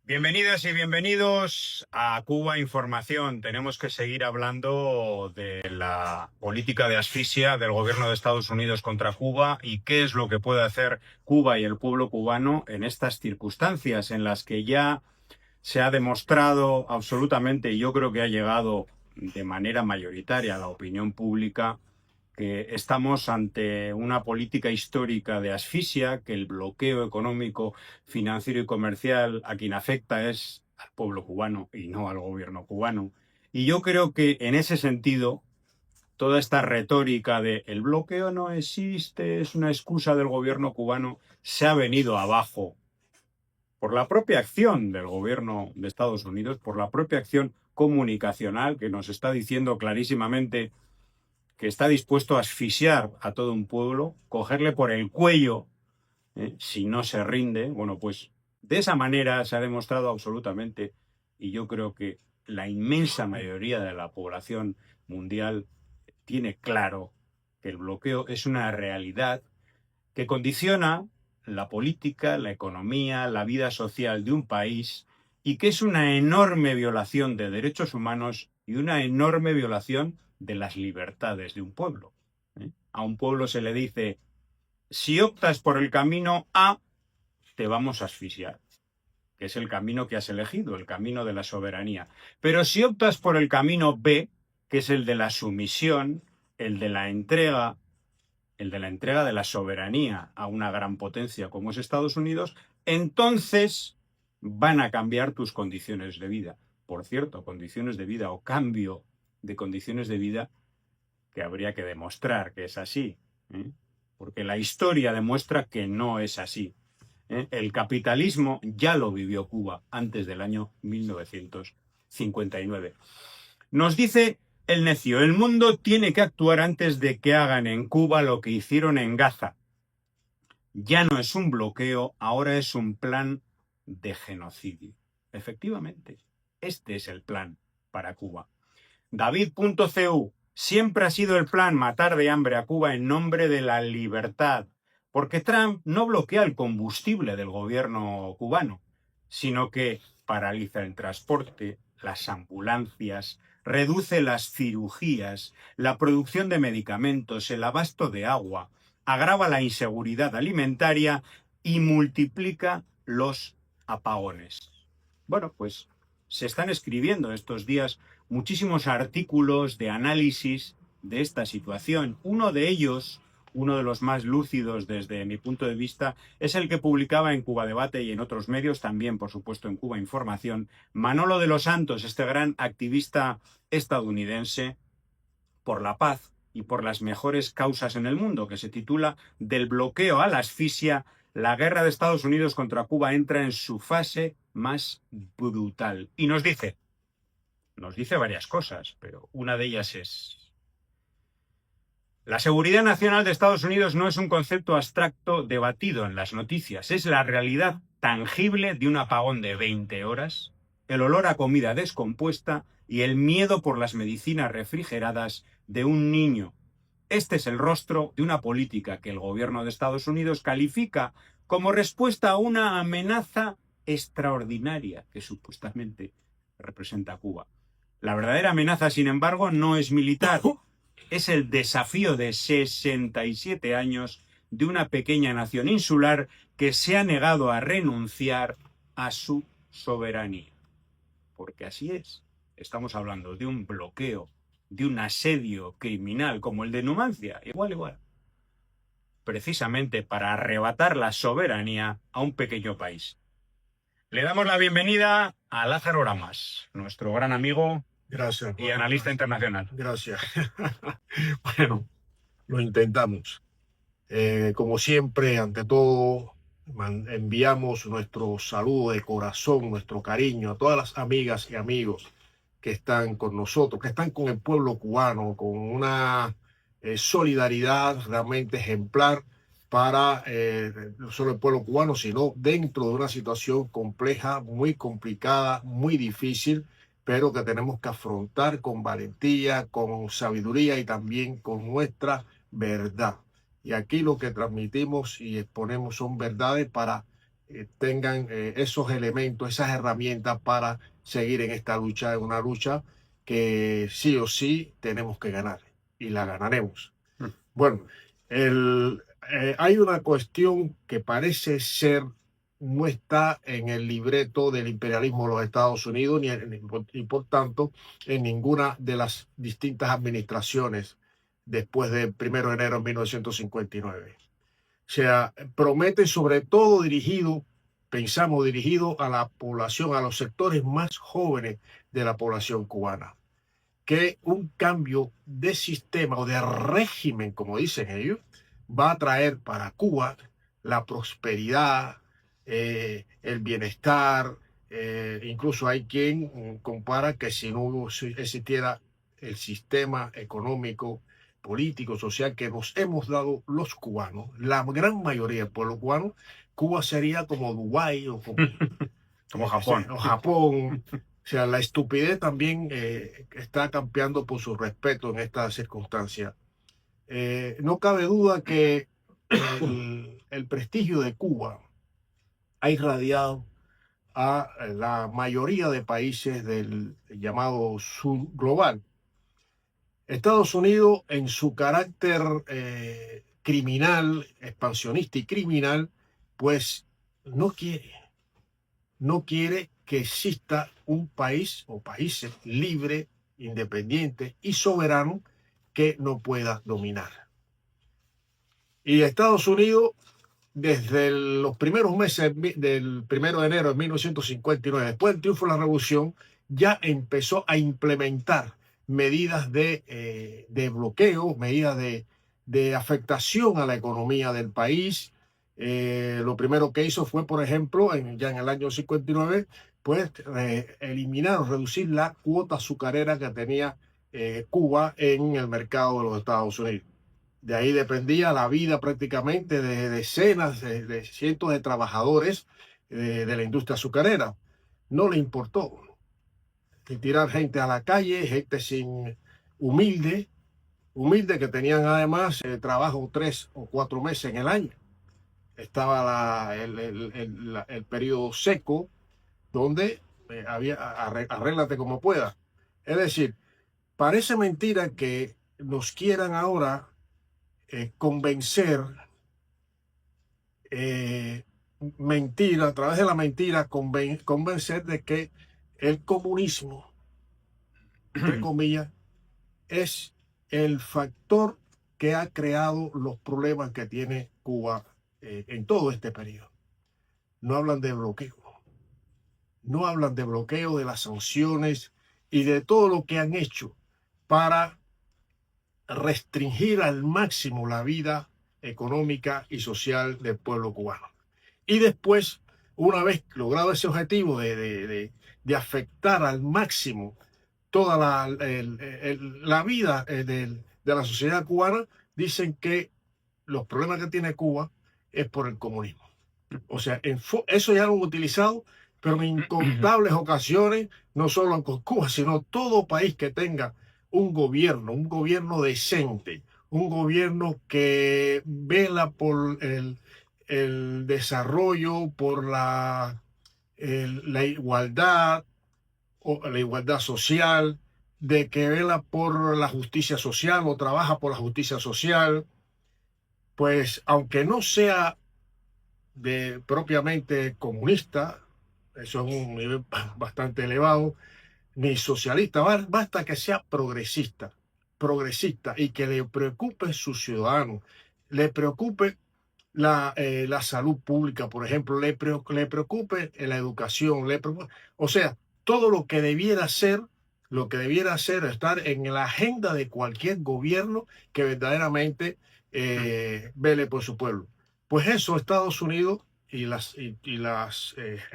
Bienvenidas y bienvenidos a Cuba Información. Tenemos que seguir hablando de la política de asfixia del gobierno de Estados Unidos contra Cuba y qué es lo que puede hacer Cuba y el pueblo cubano en estas circunstancias en las que ya se ha demostrado absolutamente, y yo creo que ha llegado de manera mayoritaria a la opinión pública, que estamos ante una política histórica de asfixia, que el bloqueo económico, financiero y comercial a quien afecta es al pueblo cubano y no al gobierno cubano. Y yo creo que en ese sentido, toda esta retórica de el bloqueo no existe, es una excusa del gobierno cubano, se ha venido abajo por la propia acción del gobierno de Estados Unidos, por la propia acción comunicacional que nos está diciendo clarísimamente que está dispuesto a asfixiar a todo un pueblo, cogerle por el cuello, si no se rinde. Bueno, pues de esa manera se ha demostrado absolutamente, y yo creo que la inmensa mayoría de la población mundial tiene claro que el bloqueo es una realidad que condiciona la política, la economía, la vida social de un país y que es una enorme violación de derechos humanos y una enorme violación de las libertades de un pueblo. A un pueblo se le dice, si optas por el camino A, te vamos a asfixiar, que es el camino que has elegido, el camino de la soberanía. Pero si optas por el camino B, que es el de la sumisión, el de la entrega de la soberanía a una gran potencia como es Estados Unidos, entonces van a cambiar tus condiciones de vida. Por cierto, condiciones de vida o cambio de condiciones de vida que habría que demostrar que es así, porque la historia demuestra que no es así. El capitalismo ya lo vivió Cuba antes del año 1959. Nos dice el necio, el mundo tiene que actuar antes de que hagan en Cuba lo que hicieron en Gaza. Ya no es un bloqueo, ahora es un plan de genocidio. Efectivamente, este es el plan para Cuba. David.cu, siempre ha sido el plan matar de hambre a Cuba en nombre de la libertad, porque Trump no bloquea el combustible del gobierno cubano, sino que paraliza el transporte, las ambulancias, reduce las cirugías, la producción de medicamentos, el abasto de agua, agrava la inseguridad alimentaria y multiplica los apagones. Bueno, pues se están escribiendo estos días muchísimos artículos de análisis de esta situación. Uno de ellos, uno de los más lúcidos desde mi punto de vista, es el que publicaba en Cuba Debate y en otros medios, también por supuesto en Cuba Información, Manolo de los Santos, este gran activista estadounidense por la paz y por las mejores causas en el mundo, que se titula Del bloqueo a la asfixia, la guerra de Estados Unidos contra Cuba entra en su fase más brutal. Y nos dice varias cosas, pero una de ellas es: la seguridad nacional de Estados Unidos no es un concepto abstracto debatido en las noticias, es la realidad tangible de un apagón de 20 horas, el olor a comida descompuesta y el miedo por las medicinas refrigeradas de un niño. Este es el rostro de una política que el gobierno de Estados Unidos califica como respuesta a una amenaza extraordinaria que supuestamente representa Cuba. La verdadera amenaza, sin embargo, no es militar. Es el desafío de 67 años de una pequeña nación insular que se ha negado a renunciar a su soberanía. Porque así es. Estamos hablando de un bloqueo, de un asedio criminal como el de Numancia, igual, precisamente para arrebatar la soberanía a un pequeño país. Le damos la bienvenida a Lázaro Ramas, nuestro gran amigo. Gracias, y analista internacional. Gracias. Bueno, lo intentamos. Como siempre, ante todo, enviamos nuestro saludo de corazón, nuestro cariño a todas las amigas y amigos que están con nosotros, que están con el pueblo cubano, con una solidaridad realmente ejemplar para no solo el pueblo cubano, sino dentro de una situación compleja, muy complicada, muy difícil, pero que tenemos que afrontar con valentía, con sabiduría y también con nuestra verdad. Y aquí lo que transmitimos y exponemos son verdades para tengan esos elementos, esas herramientas para seguir en esta lucha, en una lucha que sí o sí tenemos que ganar y la ganaremos. Mm. Bueno, hay una cuestión que parece ser no está en el libreto del imperialismo de los Estados Unidos y por tanto en ninguna de las distintas administraciones después del 1 de enero de 1959. O sea, promete sobre todo pensamos dirigido a la población, a los sectores más jóvenes de la población cubana, que un cambio de sistema o de régimen, como dicen ellos, va a traer para Cuba la prosperidad, el bienestar. Incluso hay quien compara que si no existiera el sistema económico, político, social que nos hemos dado los cubanos, la gran mayoría del pueblo cubano, Cuba sería como Dubái o Como Japón. o Japón. O sea, la estupidez también está campeando por su respeto en esta circunstancia. No cabe duda que el prestigio de Cuba ha irradiado a la mayoría de países del llamado sur global. Estados Unidos, en su carácter criminal, expansionista y criminal, pues no quiere que exista un país o países libre, independiente y soberano que no pueda dominar. Y Estados Unidos, desde los primeros meses del 1 de enero de 1959, después del triunfo de la Revolución, ya empezó a implementar medidas de bloqueo, medidas de afectación a la economía del país. Lo primero que hizo fue, por ejemplo, ya en el año 59, pues eliminar o reducir la cuota azucarera que tenía Cuba en el mercado de los Estados Unidos. De ahí dependía la vida prácticamente de decenas, de cientos de trabajadores de la industria azucarera. No le importó tirar gente a la calle, gente humilde que tenían además trabajo 3 o 4 meses en el año. Estaba el periodo seco donde había arréglate como pueda. Es decir, parece mentira que nos quieran ahora convencer, mentira, a través de la mentira, convencer de que el comunismo, entre comillas, es el factor que ha creado los problemas que tiene Cuba en todo este periodo. No hablan de bloqueo, no hablan de bloqueo, de las sanciones y de todo lo que han hecho para restringir al máximo la vida económica y social del pueblo cubano. Y después, una vez logrado ese objetivo de afectar al máximo toda la vida de la sociedad cubana, dicen que los problemas que tiene Cuba es por el comunismo. O sea, eso ya lo han utilizado, pero en incontables ocasiones, no solo con Cuba, sino todo país que tenga un gobierno decente, un gobierno que vela por el desarrollo, por la igualdad, o la igualdad social, de que vela por la justicia social o trabaja por la justicia social, pues aunque no sea propiamente comunista, eso es un nivel bastante elevado, ni socialista, basta que sea progresista y que le preocupe sus ciudadanos, le preocupe la salud pública, por ejemplo, le preocupe la educación, o sea, todo lo que debiera ser estar en la agenda de cualquier gobierno que verdaderamente vele por su pueblo. Pues eso Estados Unidos y las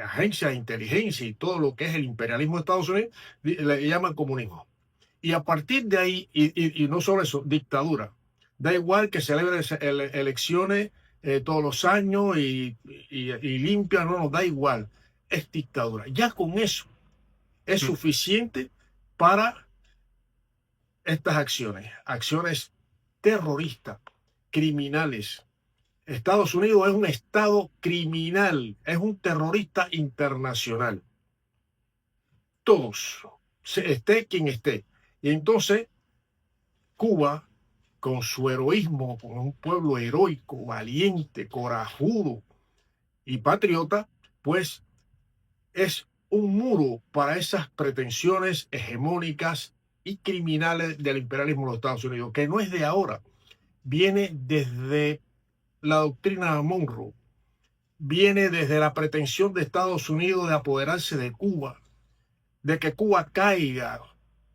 agencias de inteligencia y todo lo que es el imperialismo de Estados Unidos le llaman comunismo. Y a partir de ahí, y no solo eso, dictadura. Da igual que celebre elecciones todos los años y limpia, no nos da igual. Es dictadura. Ya con eso es suficiente para estas acciones terroristas, criminales, Estados Unidos es un estado criminal, es un terrorista internacional. Todos, esté quien esté. Y entonces Cuba, con su heroísmo, con un pueblo heroico, valiente, corajudo y patriota, pues es un muro para esas pretensiones hegemónicas y criminales del imperialismo de los Estados Unidos, que no es de ahora, viene desde la doctrina Monroe, viene desde la pretensión de Estados Unidos de apoderarse de Cuba, de que Cuba caiga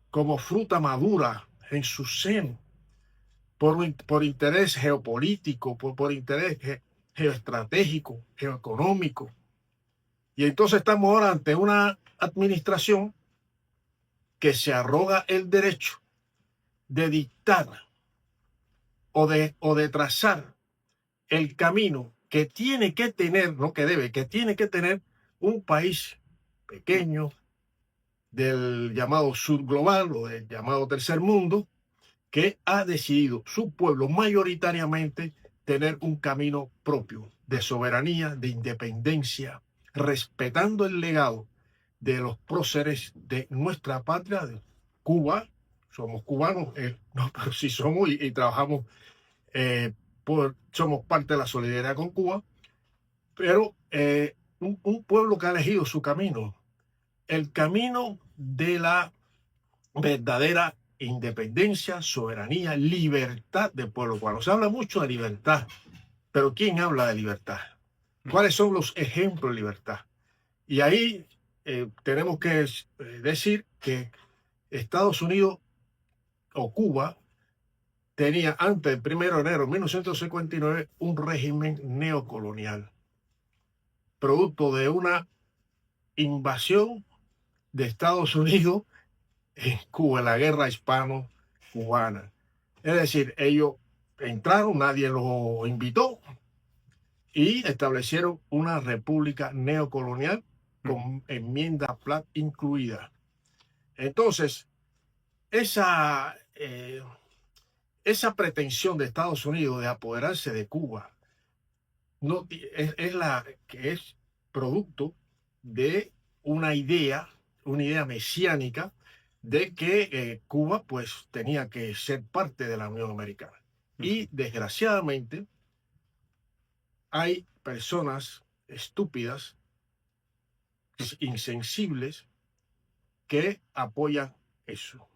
como fruta madura en su seno, por interés geopolítico, por interés geoestratégico, geoeconómico. Y entonces estamos ahora ante una administración que se arroga el derecho de dictar o de trazar el camino que tiene que tener, no que debe, que tiene que tener un país pequeño del llamado sur global o del llamado tercer mundo, que ha decidido su pueblo mayoritariamente tener un camino propio de soberanía, de independencia, respetando el legado de los próceres de nuestra patria, de Cuba. Somos cubanos, no, pero sí somos y trabajamos, somos parte de la solidaridad con Cuba, pero un pueblo que ha elegido su camino, el camino de la verdadera independencia, soberanía, libertad del pueblo cubano. Se habla mucho de libertad, pero ¿quién habla de libertad? ¿Cuáles son los ejemplos de libertad? Y ahí tenemos que decir que Estados Unidos o Cuba tenía antes del 1 de enero de 1959 un régimen neocolonial, producto de una invasión de Estados Unidos en Cuba, en la guerra hispano-cubana. Es decir, ellos entraron, nadie los invitó y establecieron una república neocolonial con enmienda Platt incluida. Entonces, esa pretensión de Estados Unidos de apoderarse de Cuba no, es producto de una idea mesiánica de que Cuba pues tenía que ser parte de la Unión Americana. Y desgraciadamente hay personas estúpidas, insensibles, que apoyan eso.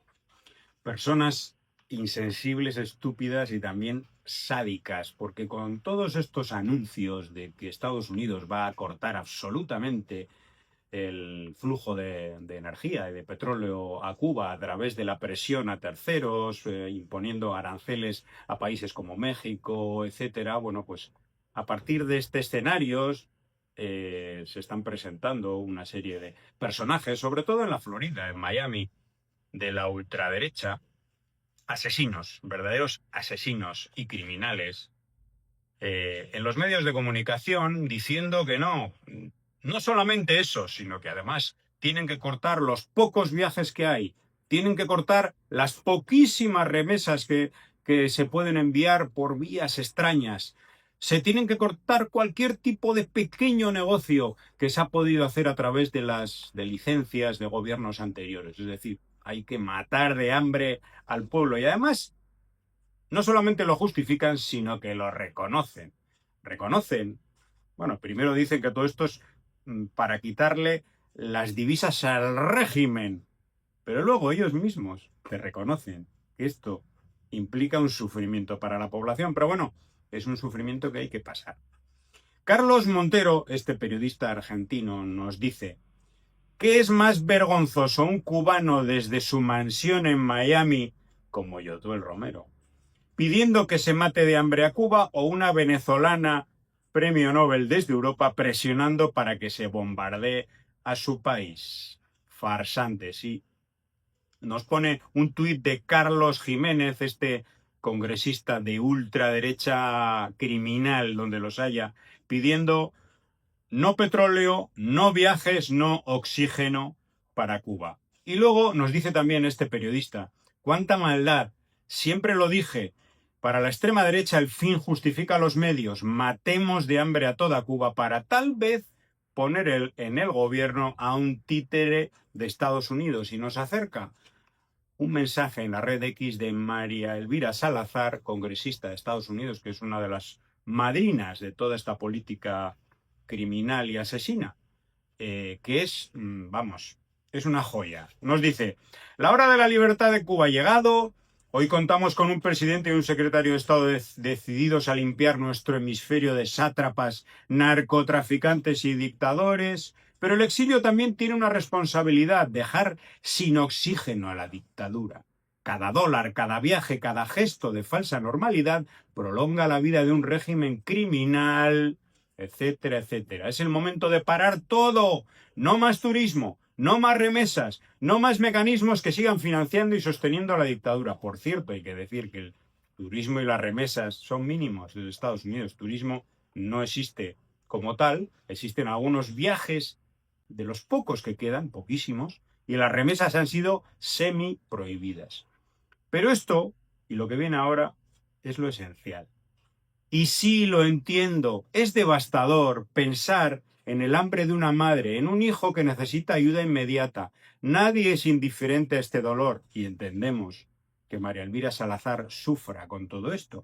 Personas insensibles, estúpidas y también sádicas, porque con todos estos anuncios de que Estados Unidos va a cortar absolutamente el flujo de energía y de petróleo a Cuba a través de la presión a terceros, imponiendo aranceles a países como México, etcétera, bueno, pues a partir de este escenario se están presentando una serie de personajes, sobre todo en la Florida, en Miami, de la ultraderecha, asesinos, verdaderos asesinos y criminales, en los medios de comunicación diciendo que no solamente eso, sino que además tienen que cortar los pocos viajes que hay, tienen que cortar las poquísimas remesas que se pueden enviar por vías extrañas, se tienen que cortar cualquier tipo de pequeño negocio que se ha podido hacer a través de licencias de gobiernos anteriores. Es decir, hay que matar de hambre al pueblo. Y además, no solamente lo justifican, sino que lo reconocen. Reconocen. Bueno, primero dicen que todo esto es para quitarle las divisas al régimen. Pero luego ellos mismos te reconocen que esto implica un sufrimiento para la población. Pero bueno, es un sufrimiento que hay que pasar. Carlos Montero, este periodista argentino, nos dice: ¿qué es más vergonzoso, un cubano desde su mansión en Miami, como Yotuel Romero, pidiendo que se mate de hambre a Cuba, o una venezolana premio Nobel desde Europa presionando para que se bombardee a su país? Farsante, sí. Nos pone un tuit de Carlos Jiménez, este congresista de ultraderecha criminal donde los haya, pidiendo no petróleo, no viajes, no oxígeno para Cuba. Y luego nos dice también este periodista: cuánta maldad, siempre lo dije, Para la extrema derecha el fin justifica los medios. Matemos de hambre a toda Cuba para tal vez poner en el gobierno a un títere de Estados Unidos. Y nos acerca un mensaje en la red X de María Elvira Salazar, congresista de Estados Unidos, que es una de las madrinas de toda esta política criminal y asesina, que es, vamos, es una joya. Nos dice: la hora de la libertad de Cuba ha llegado. Hoy contamos con un presidente y un secretario de Estado decididos a limpiar nuestro hemisferio de sátrapas, narcotraficantes y dictadores. Pero el exilio también tiene una responsabilidad: dejar sin oxígeno a la dictadura. Cada dólar, cada viaje, cada gesto de falsa normalidad prolonga la vida de un régimen criminal, etcétera, etcétera. Es el momento de parar todo. No más turismo, no más remesas, no más mecanismos que sigan financiando y sosteniendo a la dictadura. Por cierto, hay que decir que el turismo y las remesas son mínimos desde Estados Unidos. Turismo no existe como tal, existen algunos viajes de los pocos que quedan, poquísimos, y las remesas han sido semi prohibidas. Pero esto, y lo que viene ahora, es lo esencial. Y sí, lo entiendo, es devastador pensar en el hambre de una madre, en un hijo que necesita ayuda inmediata. Nadie es indiferente a este dolor, y entendemos que María Elvira Salazar sufra con todo esto.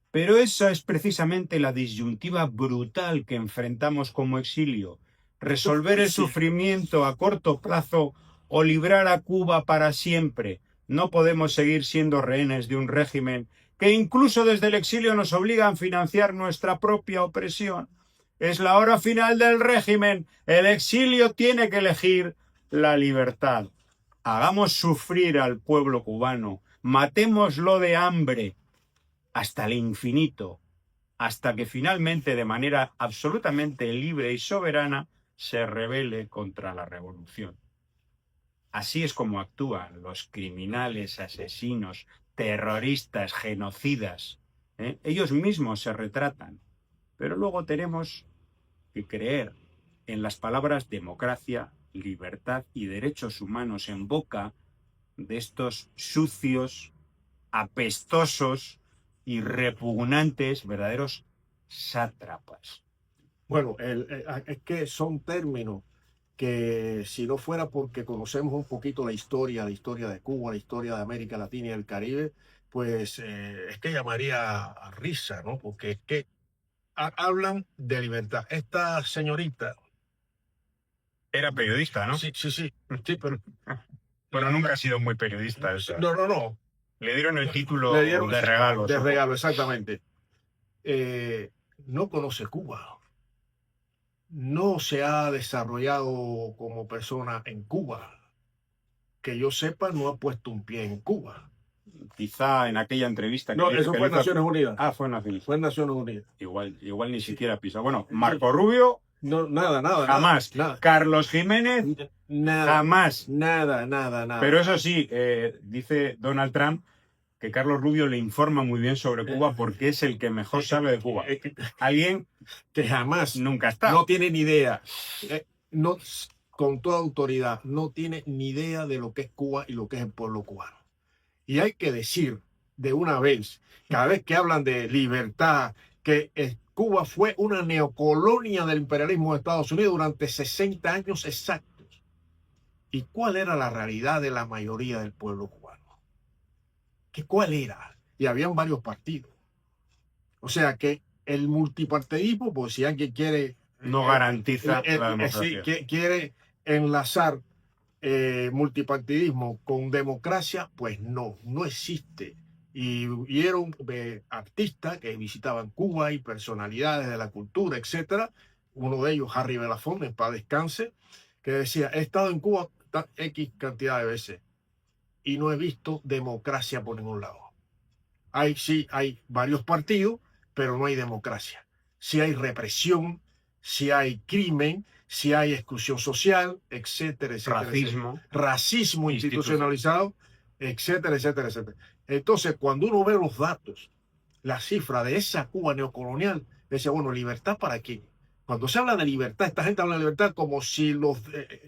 Pero esa es precisamente la disyuntiva brutal que enfrentamos como exilio: resolver el sufrimiento a corto plazo o librar a Cuba para siempre. No podemos seguir siendo rehenes de un régimen que incluso desde el exilio nos obliga a financiar nuestra propia opresión. Es la hora final del régimen. El exilio tiene que elegir la libertad. Hagamos sufrir al pueblo cubano. Matémoslo de hambre hasta el infinito, hasta que finalmente, de manera absolutamente libre y soberana, se rebele contra la revolución. Así es como actúan los criminales, asesinos, terroristas, genocidas. Ellos mismos se retratan. Pero luego tenemos que creer en las palabras democracia, libertad y derechos humanos en boca de estos sucios, apestosos y repugnantes verdaderos sátrapas. Bueno, es que son términos que, si no fuera porque conocemos un poquito la historia de Cuba, la historia de América Latina y el Caribe, pues es que llamaría a risa, ¿no? Porque es que hablan de libertad. Esta señorita... Era periodista, ¿no? Sí, pero... Pero nunca ha sido muy periodista. No. Le dieron el título Le dieron de regalo. De regalo, exactamente. No conoce Cuba. No se ha desarrollado como persona en Cuba. Que yo sepa, no ha puesto un pie en Cuba. Quizá en aquella entrevista... No, eso fue en Naciones Unidas. Ah, fue en Naciones Unidas. Fue en Naciones Unidas. Igual ni siquiera pisa. Bueno, Marco Rubio... No, nada. Jamás. Nada. Carlos Jiménez... Nada. Jamás. Nada. Pero eso sí, dice Donald Trump que Carlos Rubio le informa muy bien sobre Cuba porque es el que mejor sabe de Cuba. Alguien que jamás nunca está. No tiene ni idea. No, con toda autoridad, no tiene ni idea de lo que es Cuba y lo que es el pueblo cubano. Y hay que decir de una vez, cada vez que hablan de libertad, que Cuba fue una neocolonia del imperialismo de Estados Unidos durante 60 años exactos. ¿Y cuál era la realidad de la mayoría del pueblo cubano? ¿Cuál era? Y habían varios partidos. O sea que el multipartidismo, pues si alguien quiere... No garantiza la democracia. Quiere enlazar multipartidismo con democracia, pues no existe. Y hubieron artistas que visitaban Cuba y personalidades de la cultura, etcétera. Uno de ellos, Harry Belafonte, en paz descanse, que decía: he estado en Cuba X cantidad de veces y no he visto democracia por ningún lado. Sí hay varios partidos, pero no hay democracia. Sí hay represión, sí hay crimen, sí hay exclusión social, etcétera. Racismo institucionalizado, etcétera. Entonces, cuando uno ve los datos, la cifra de esa Cuba neocolonial, dice, bueno, ¿libertad para quién? Cuando se habla de libertad, esta gente habla de libertad como si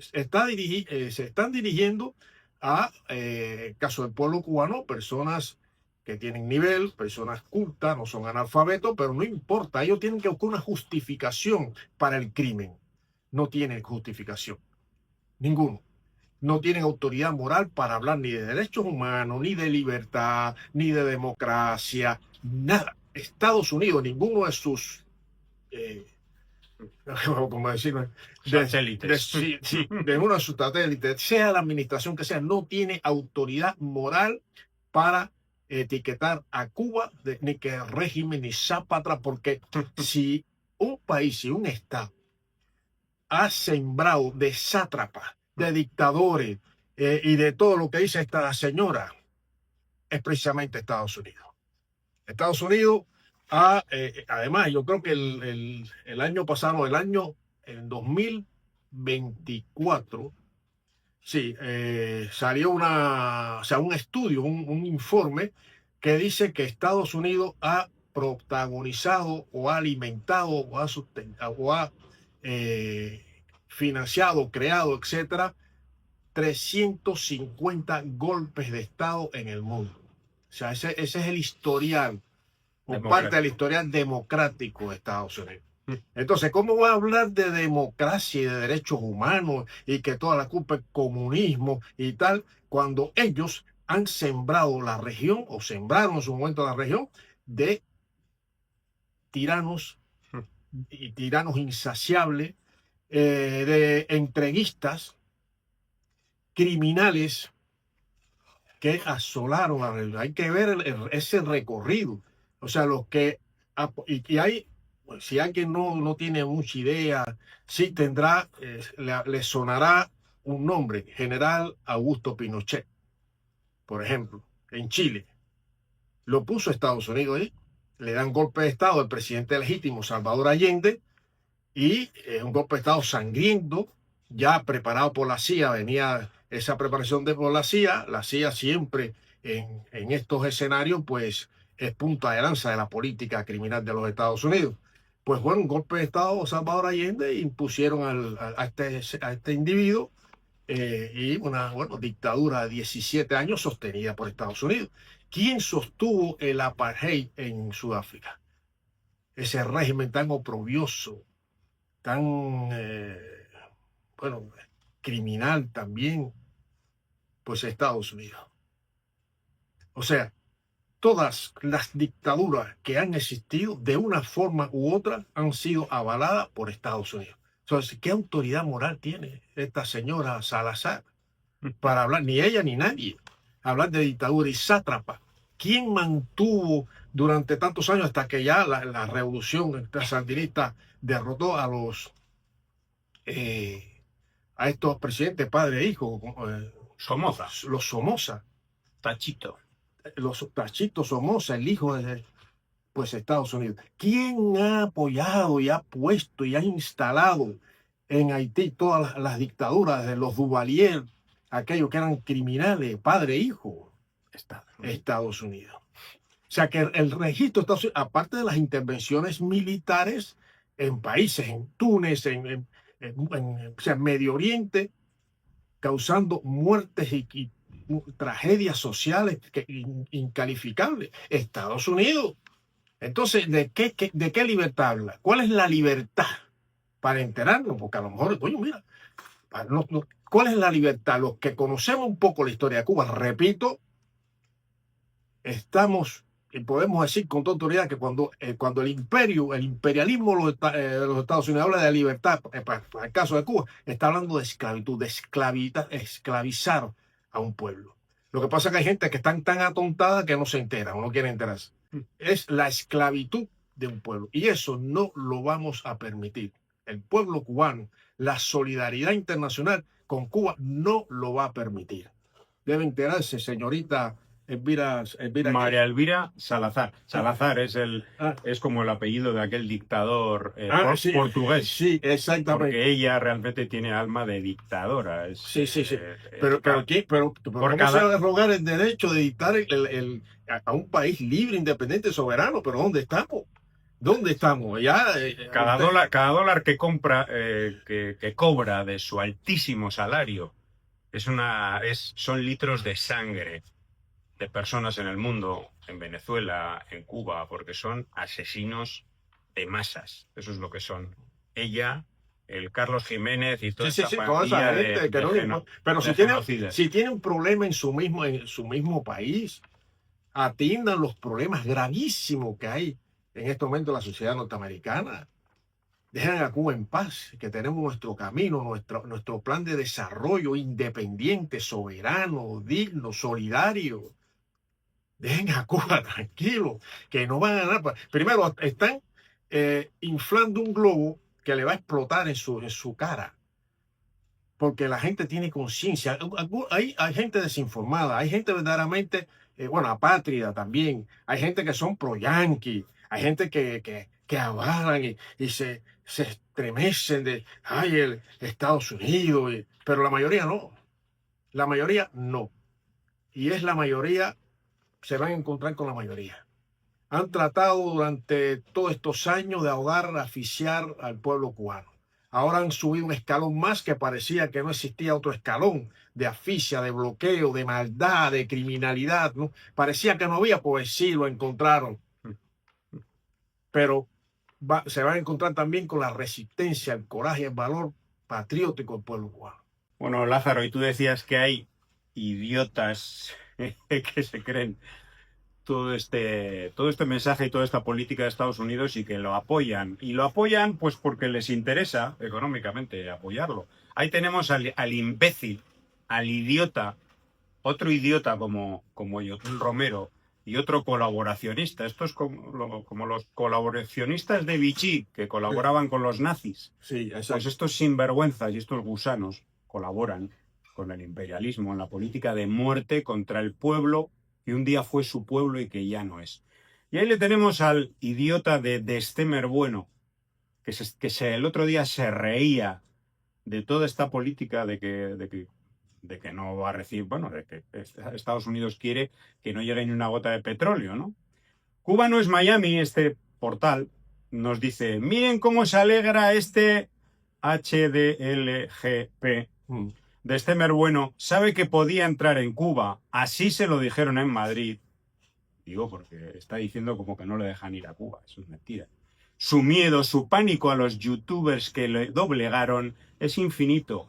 se están dirigiendo a, caso del pueblo cubano, personas que tienen nivel, personas cultas, no son analfabetos, pero no importa, ellos tienen que buscar una justificación para el crimen. No tienen justificación, ninguno. No tienen autoridad moral para hablar ni de derechos humanos, ni de libertad, ni de democracia, nada. Estados Unidos, ninguno de sus, como decirlo, Satélites. de uno de sus satélites, sea la administración que sea, no tiene autoridad moral para etiquetar a Cuba, ni que régimen, ni Zapatra, porque si un país, si un Estado ha sembrado de sátrapas, de dictadores y de todo lo que dice esta señora, es precisamente Estados Unidos. Estados Unidos además, yo creo que el año pasado, en 2024, sí, salió un estudio, un informe que dice que Estados Unidos ha protagonizado o ha alimentado o ha financiado, creado, etcétera, 350 golpes de Estado en el mundo. O sea, ese es el historial, o parte del historial democrático de Estados Unidos. Entonces, ¿cómo va a hablar de democracia y de derechos humanos y que toda la culpa es comunismo y tal, cuando ellos han sembrado la región, o sembraron en su momento la región, de tiranos y tiranos insaciables, de entreguistas, criminales que asolaron? Hay que ver ese recorrido. O sea, los que... Y hay, si alguien no tiene mucha idea, sí tendrá, le sonará un nombre: General Augusto Pinochet, por ejemplo, en Chile. Lo puso Estados Unidos ahí. Le dan golpe de Estado al presidente legítimo Salvador Allende, y un golpe de Estado sangriento, ya preparado por la CIA. Venía esa preparación por la CIA siempre en estos escenarios, pues es punta de lanza de la política criminal de los Estados Unidos. Pues bueno, un golpe de Estado, Salvador Allende, impusieron a este individuo, y una dictadura de 17 años sostenida por Estados Unidos. ¿Quién sostuvo el apartheid en Sudáfrica? Ese régimen tan oprobioso, tan, criminal también, pues Estados Unidos. O sea, todas las dictaduras que han existido, de una forma u otra, han sido avaladas por Estados Unidos. Entonces, ¿qué autoridad moral tiene esta señora Salazar para hablar, ni ella ni nadie, hablar de dictadura y sátrapa? ¿Quién mantuvo durante tantos años, hasta que ya la revolución sandinista derrotó a estos presidentes, padre e hijo, Somoza. Los Somoza, Tachito. los Tachito Somoza, el hijo de pues Estados Unidos? ¿Quién ha apoyado y ha puesto y ha instalado en Haití todas las dictaduras de los Duvalier, aquellos que eran criminales, padre e hijo? Estados Unidos. O sea que el registro de Estados Unidos, aparte de las intervenciones militares en países, en Túnez, en Medio Oriente, causando muertes y tragedias sociales incalificables, Estados Unidos. Entonces, ¿de qué libertad habla? ¿Cuál es la libertad? Para enterarnos, porque a lo mejor, oye, mira, ¿cuál es la libertad? Los que conocemos un poco la historia de Cuba, repito, estamos, y podemos decir con toda autoridad, que cuando el imperialismo de los Estados Unidos habla de libertad, para el caso de Cuba, está hablando de esclavitud, de esclavizar a un pueblo. Lo que pasa es que hay gente que está tan atontada que no se entera o no quiere enterarse. Es la esclavitud de un pueblo, y eso no lo vamos a permitir. El pueblo cubano, la solidaridad internacional con Cuba no lo va a permitir. Debe enterarse, señorita Elvira. María Elvira Salazar. Salazar es como el apellido de aquel dictador sí, portugués. Sí, exactamente. Porque ella realmente tiene alma de dictadora. Sí. Pero ¿cómo se va a rogar el derecho de dictar a un país libre, independiente, soberano? ¿Pero dónde estamos? ¿Dónde estamos? Ya, cada dólar que compra, que cobra de su altísimo salario, son litros de sangre de personas en el mundo en Venezuela, en Cuba, porque son asesinos de masas. Eso es lo que son. Ella, el Carlos Jiménez y toda Sí, esa toda esa pandilla gente que no le importa. Pero de genocidas. si tiene un problema en su mismo país, atiendan los problemas gravísimos que hay en este momento en la sociedad norteamericana. Dejen a Cuba en paz, que tenemos nuestro camino, nuestro plan de desarrollo independiente, soberano, digno, solidario. Dejen a Cuba tranquilo, que no van a ganar. Primero, están inflando un globo que le va a explotar en su cara, porque la gente tiene conciencia. Hay gente desinformada, hay gente verdaderamente, bueno, apátrida también. Hay gente que son pro-yanqui, hay gente que avalan y se estremecen de, ay, el Estados Unidos, pero la mayoría no. La mayoría no. Y es la mayoría, se van a encontrar con la mayoría. Han tratado durante todos estos años de ahogar, asfixiar al pueblo cubano. Ahora han subido un escalón más que parecía que no existía otro escalón de asfixia, de bloqueo, de maldad, de criminalidad, ¿no? Parecía que no había, pues sí, lo encontraron. Pero se van a encontrar también con la resistencia, el coraje, el valor patriótico del pueblo cubano. Bueno, Lázaro, y tú decías que hay idiotas que se creen todo este mensaje y toda esta política de Estados Unidos y que lo apoyan. Y lo apoyan pues porque les interesa económicamente apoyarlo. Ahí tenemos al imbécil, al idiota, otro idiota como yo, un Romero, y otro colaboracionista. Esto es como los colaboracionistas de Vichy, que colaboraban con los nazis. Sí, Pues estos sinvergüenzas y estos gusanos colaboran con el imperialismo en la política de muerte contra el pueblo que un día fue su pueblo y que ya no es. Y ahí le tenemos al idiota de Stemmer Bueno, que el otro día se reía de toda esta política de que no va a recibir, bueno, de que Estados Unidos quiere que no llegue ni una gota de petróleo, ¿no? Cuba no es Miami, este portal nos dice, miren cómo se alegra este HDLGP de Stemmer Bueno, sabe que podía entrar en Cuba, así se lo dijeron en Madrid. Digo, porque está diciendo como que no le dejan ir a Cuba, eso es mentira. Su miedo, su pánico a los youtubers que le doblegaron es infinito.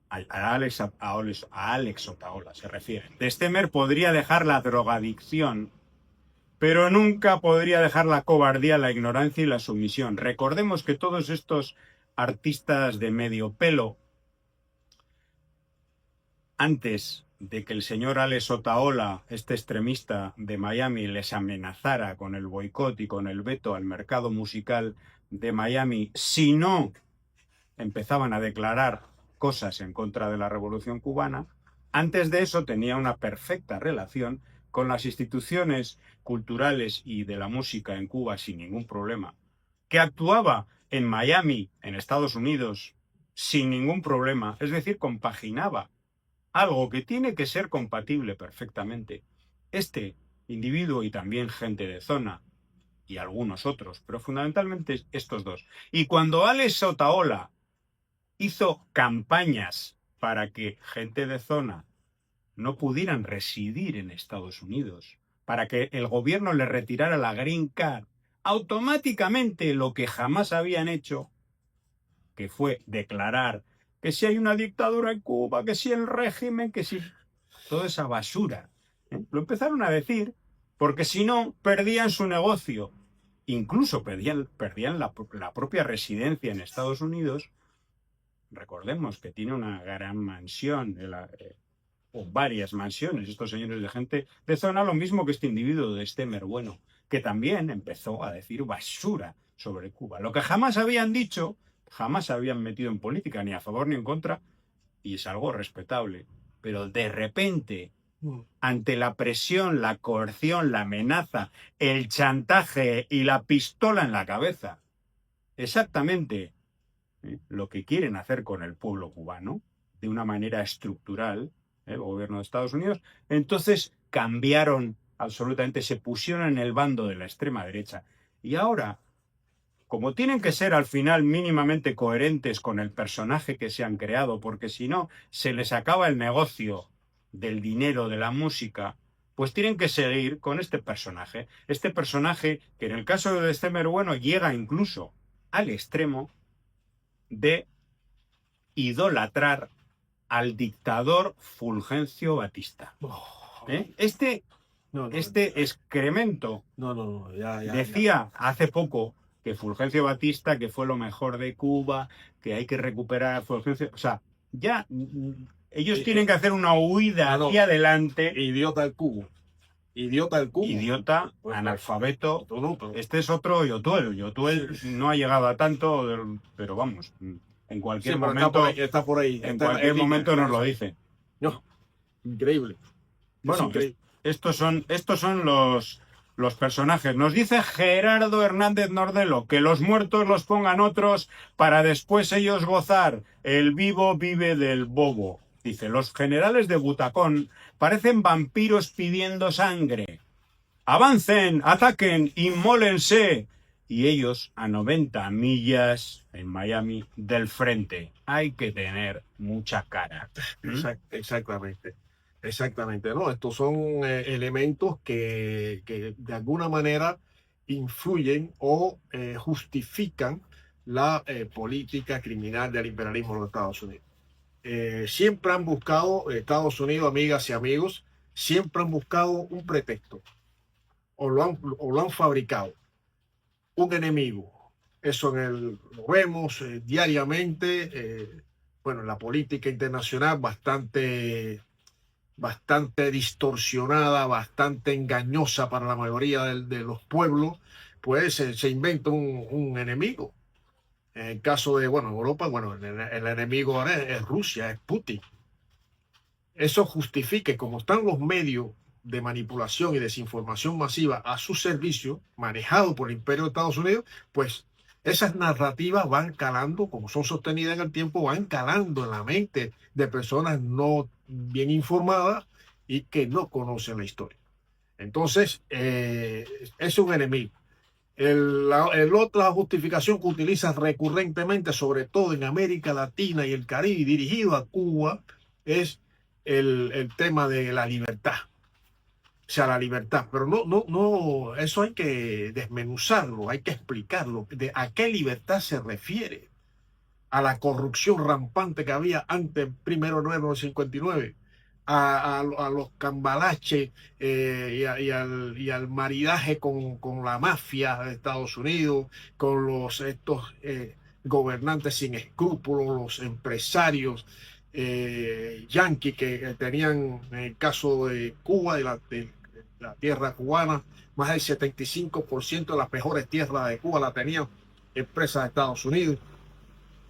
A Alex Otaola se refiere. De Stemmer podría dejar la drogadicción, pero nunca podría dejar la cobardía, la ignorancia y la sumisión. Recordemos que todos estos artistas de medio pelo, antes de que el señor Alex Otaola, este extremista de Miami, les amenazara con el boicot y con el veto al mercado musical de Miami, si no empezaban a declarar cosas en contra de la Revolución Cubana, antes de eso tenía una perfecta relación con las instituciones culturales y de la música en Cuba sin ningún problema, que actuaba en Miami, en Estados Unidos, sin ningún problema, es decir, compaginaba algo que tiene que ser compatible perfectamente. Este individuo y también gente de zona y algunos otros, pero fundamentalmente estos dos. Y cuando Alex Otaola hizo campañas para que gente de zona no pudieran residir en Estados Unidos, para que el gobierno le retirara la Green Card, automáticamente lo que jamás habían hecho, que fue declarar que si hay una dictadura en Cuba, que si el régimen, que si toda esa basura, lo empezaron a decir, porque si no, perdían su negocio, incluso perdían la propia residencia en Estados Unidos. Recordemos que tiene una gran mansión, o varias mansiones, estos señores de gente de zona, lo mismo que este individuo de Stemmer Bueno, que también empezó a decir basura sobre Cuba. Lo que jamás habían dicho, jamás se habían metido en política, ni a favor ni en contra, y es algo respetable. Pero de repente, ante la presión, la coerción, la amenaza, el chantaje y la pistola en la cabeza, exactamente lo que quieren hacer con el pueblo cubano, de una manera estructural, el gobierno de Estados Unidos, entonces cambiaron absolutamente, se pusieron en el bando de la extrema derecha. Y ahora, como tienen que ser al final mínimamente coherentes con el personaje que se han creado, porque si no, se les acaba el negocio del dinero, de la música, pues tienen que seguir con este personaje. Este personaje que en el caso de Stemer Bueno llega incluso al extremo de idolatrar al dictador Fulgencio Batista. Este excremento decía hace poco que Fulgencio Batista, que fue lo mejor de Cuba, que hay que recuperar a Fulgencio. O sea, ya ellos tienen que hacer una huida hacia adelante. Idiota del cubo. Idiota del cubo. Idiota, analfabeto. Este es otro Yotuel. Yotuel no ha llegado a tanto, pero vamos, en cualquier momento. Está por ahí. En cualquier momento nos lo dice. No, increíble. Bueno, estos son los personajes. Nos dice Gerardo Hernández Nordelo que los muertos los pongan otros para después ellos gozar. El vivo vive del bobo. Dice, los generales de Butacón parecen vampiros pidiendo sangre. Avancen, ataquen, inmólense. Y ellos a 90 millas en Miami del frente. Hay que tener mucha cara. Exactamente. Exactamente, ¿no? Estos son elementos que de alguna manera influyen o justifican la política criminal del imperialismo de los Estados Unidos. Siempre han buscado, Estados Unidos, amigas y amigos, siempre han buscado un pretexto o lo han fabricado, un enemigo. Eso lo vemos diariamente, bueno, en la política internacional bastante distorsionada, bastante engañosa para la mayoría de los pueblos, pues se inventa un enemigo. En el caso de, Europa, el enemigo ahora es Rusia, es Putin. Eso justifica, como están los medios de manipulación y desinformación masiva a su servicio, manejados por el imperio de Estados Unidos, pues esas narrativas van calando, como son sostenidas en el tiempo, van calando en la mente de personas no bien informadas y que no conocen la historia. Entonces, es un enemigo. Otra justificación que utilizan recurrentemente, sobre todo en América Latina y el Caribe, dirigido a Cuba, es el tema de la libertad. O sea, la libertad. Pero no, eso hay que desmenuzarlo, hay que explicarlo. ¿De a qué libertad se refiere? A la corrupción rampante que había antes, 1 de enero del 59, a los cambalaches y al maridaje con la mafia de Estados Unidos, con estos gobernantes sin escrúpulos, los empresarios yanquis que tenían, en el caso de Cuba, de la tierra cubana, más del 75% de las mejores tierras de Cuba la tenían empresas de Estados Unidos.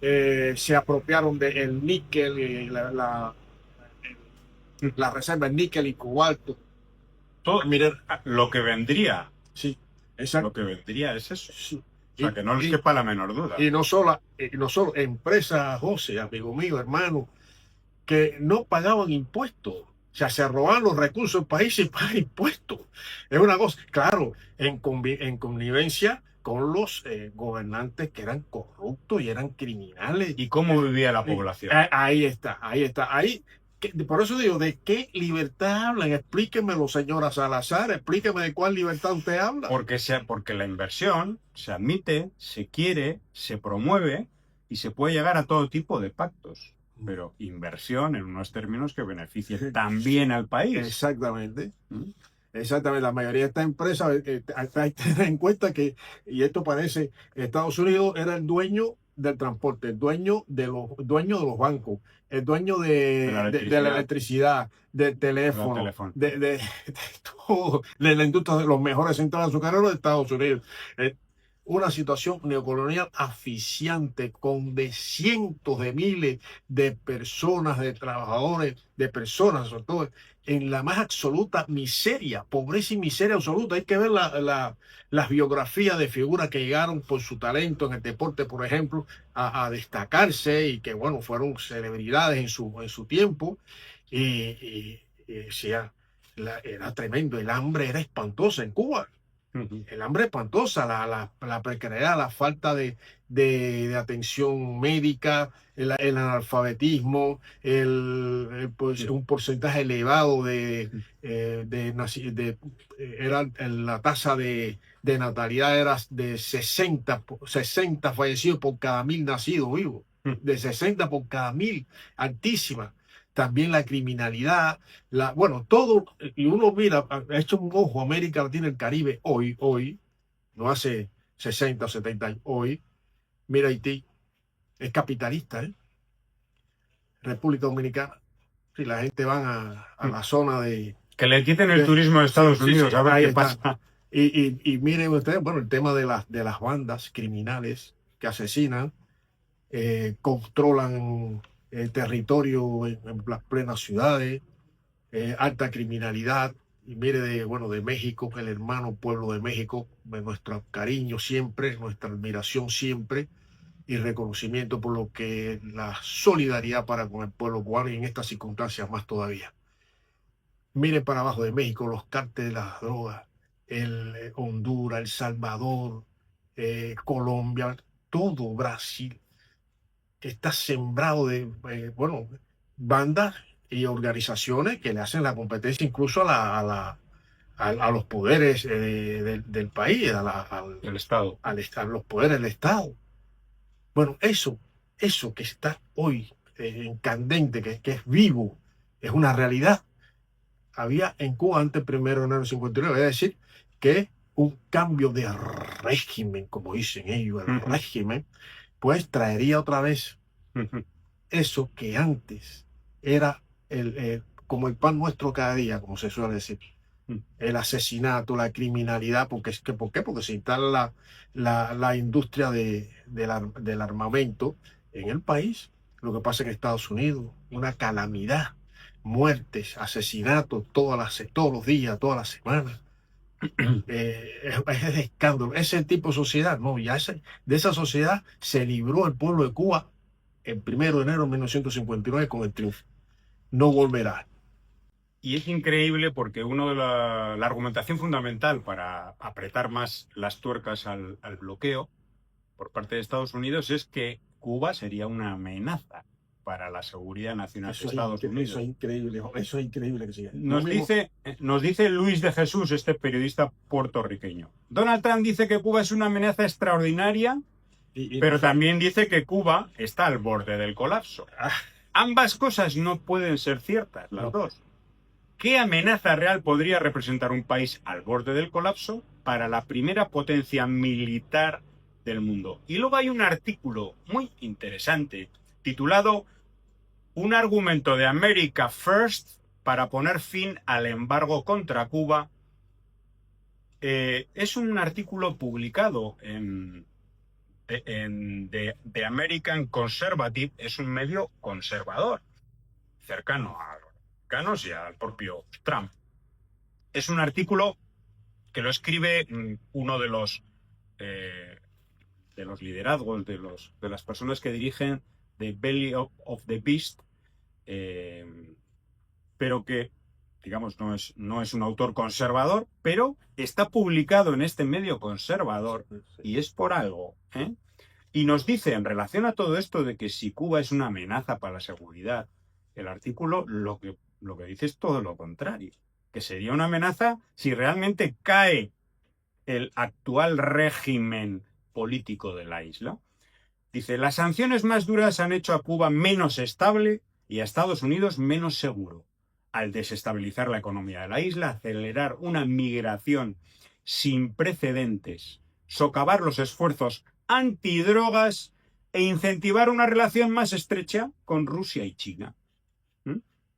Se apropiaron del níquel y la reserva de níquel y cobalto. Miren, lo que vendría. Sí, exacto. Lo que vendría es eso. Sí. O sea, que no les quepa la menor duda. Y no solo empresas, José, amigo mío, hermano, que no pagaban impuestos. O sea, se robaban los recursos del país sin pagar impuestos. Es una cosa, claro, en connivencia con los gobernantes que eran corruptos y eran criminales. ¿Y cómo vivía la población? Ahí está. Por eso digo, ¿de qué libertad hablan? Explíquemelo, señora Salazar, explíqueme de cuál libertad usted habla. Porque la inversión se admite, se quiere, se promueve y se puede llegar a todo tipo de pactos. Pero inversión en unos términos que beneficien también al país. Exactamente. Exactamente, la mayoría de estas empresas, hay que tener en cuenta que, y esto parece, Estados Unidos era el dueño del transporte, el dueño de los bancos, el dueño de la electricidad, del teléfono, de todo, de la industria, de los mejores centros azucareros de Estados Unidos. Una situación neocolonial asfixiante con de cientos de miles de personas, de trabajadores, de personas, sobre todo, en la más absoluta miseria, pobreza y miseria absoluta. Hay que ver las biografías de figuras que llegaron por su talento en el deporte, por ejemplo, a destacarse y que, bueno, fueron celebridades en su tiempo. Y decía, era tremendo, el hambre era espantosa en Cuba. El hambre espantosa, la precariedad, la falta de atención médica, el analfabetismo, pues, un porcentaje elevado la tasa de natalidad era de 60 fallecidos por cada 1000 nacidos vivos, de 60 por cada 1000, altísima. También la criminalidad, bueno, todo, y uno mira, ha hecho un ojo América Latina, el Caribe, hoy, no hace 60 o 70 años, hoy, mira Haití, es capitalista, ¿eh? República Dominicana, si la gente va a la zona de... Que le quiten el turismo de Estados Unidos, a ver qué pasa. Y miren ustedes, bueno, el tema de las bandas criminales que asesinan, controlan el territorio en las plenas ciudades, alta criminalidad. Y mire, de México, el hermano pueblo de México, nuestro cariño siempre, nuestra admiración siempre y reconocimiento por lo que la solidaridad para con el pueblo cubano y en estas circunstancias más todavía. Mire para abajo de México los cárteles de las drogas, Honduras, El Salvador, Colombia, todo Brasil, que está sembrado de, bandas y organizaciones que le hacen la competencia incluso a los poderes del país, El Estado. a los poderes del Estado. Bueno, eso que está hoy en candente, que es vivo, es una realidad. Había en Cuba antes del 1 de enero del 59, es decir, que un cambio de régimen, como dicen ellos, el régimen, pues traería otra vez eso que antes era como el pan nuestro cada día, como se suele decir. El asesinato, la criminalidad, ¿por qué? Porque se instala la industria del armamento en el país. Lo que pasa en Estados Unidos, una calamidad, muertes, asesinatos todos los días, todas las semanas. Es escándalo. Ese tipo de sociedad, no, de esa sociedad se libró el pueblo de Cuba el 1 de enero de 1959 con el triunfo. No volverá. Y es increíble porque la argumentación fundamental para apretar más las tuercas al bloqueo por parte de Estados Unidos es que Cuba sería una amenaza para la seguridad nacional de Estados Unidos. Eso es increíble que siga. Nos dice Luis de Jesús, este periodista puertorriqueño. Donald Trump dice que Cuba es una amenaza extraordinaria, pero también dice que Cuba está al borde del colapso. Ambas cosas no pueden ser ciertas, las dos. ¿Qué amenaza real podría representar un país al borde del colapso para la primera potencia militar del mundo? Y luego hay un artículo muy interesante titulado "Un argumento de America First para poner fin al embargo contra Cuba". Es un artículo publicado en The American Conservative, es un medio conservador, cercano a los americanos y al propio Trump. Es un artículo que lo escribe uno de los liderazgos, de las personas que dirigen The Belly of the Beast, pero que, digamos, no es un autor conservador, pero está publicado en este medio conservador y es por algo, ¿eh? Y nos dice, en relación a todo esto de que si Cuba es una amenaza para la seguridad, el artículo lo que dice es todo lo contrario, que sería una amenaza si realmente cae el actual régimen político de la isla. Dice, las sanciones más duras han hecho a Cuba menos estable y a Estados Unidos menos seguro, al desestabilizar la economía de la isla, acelerar una migración sin precedentes, socavar los esfuerzos antidrogas e incentivar una relación más estrecha con Rusia y China.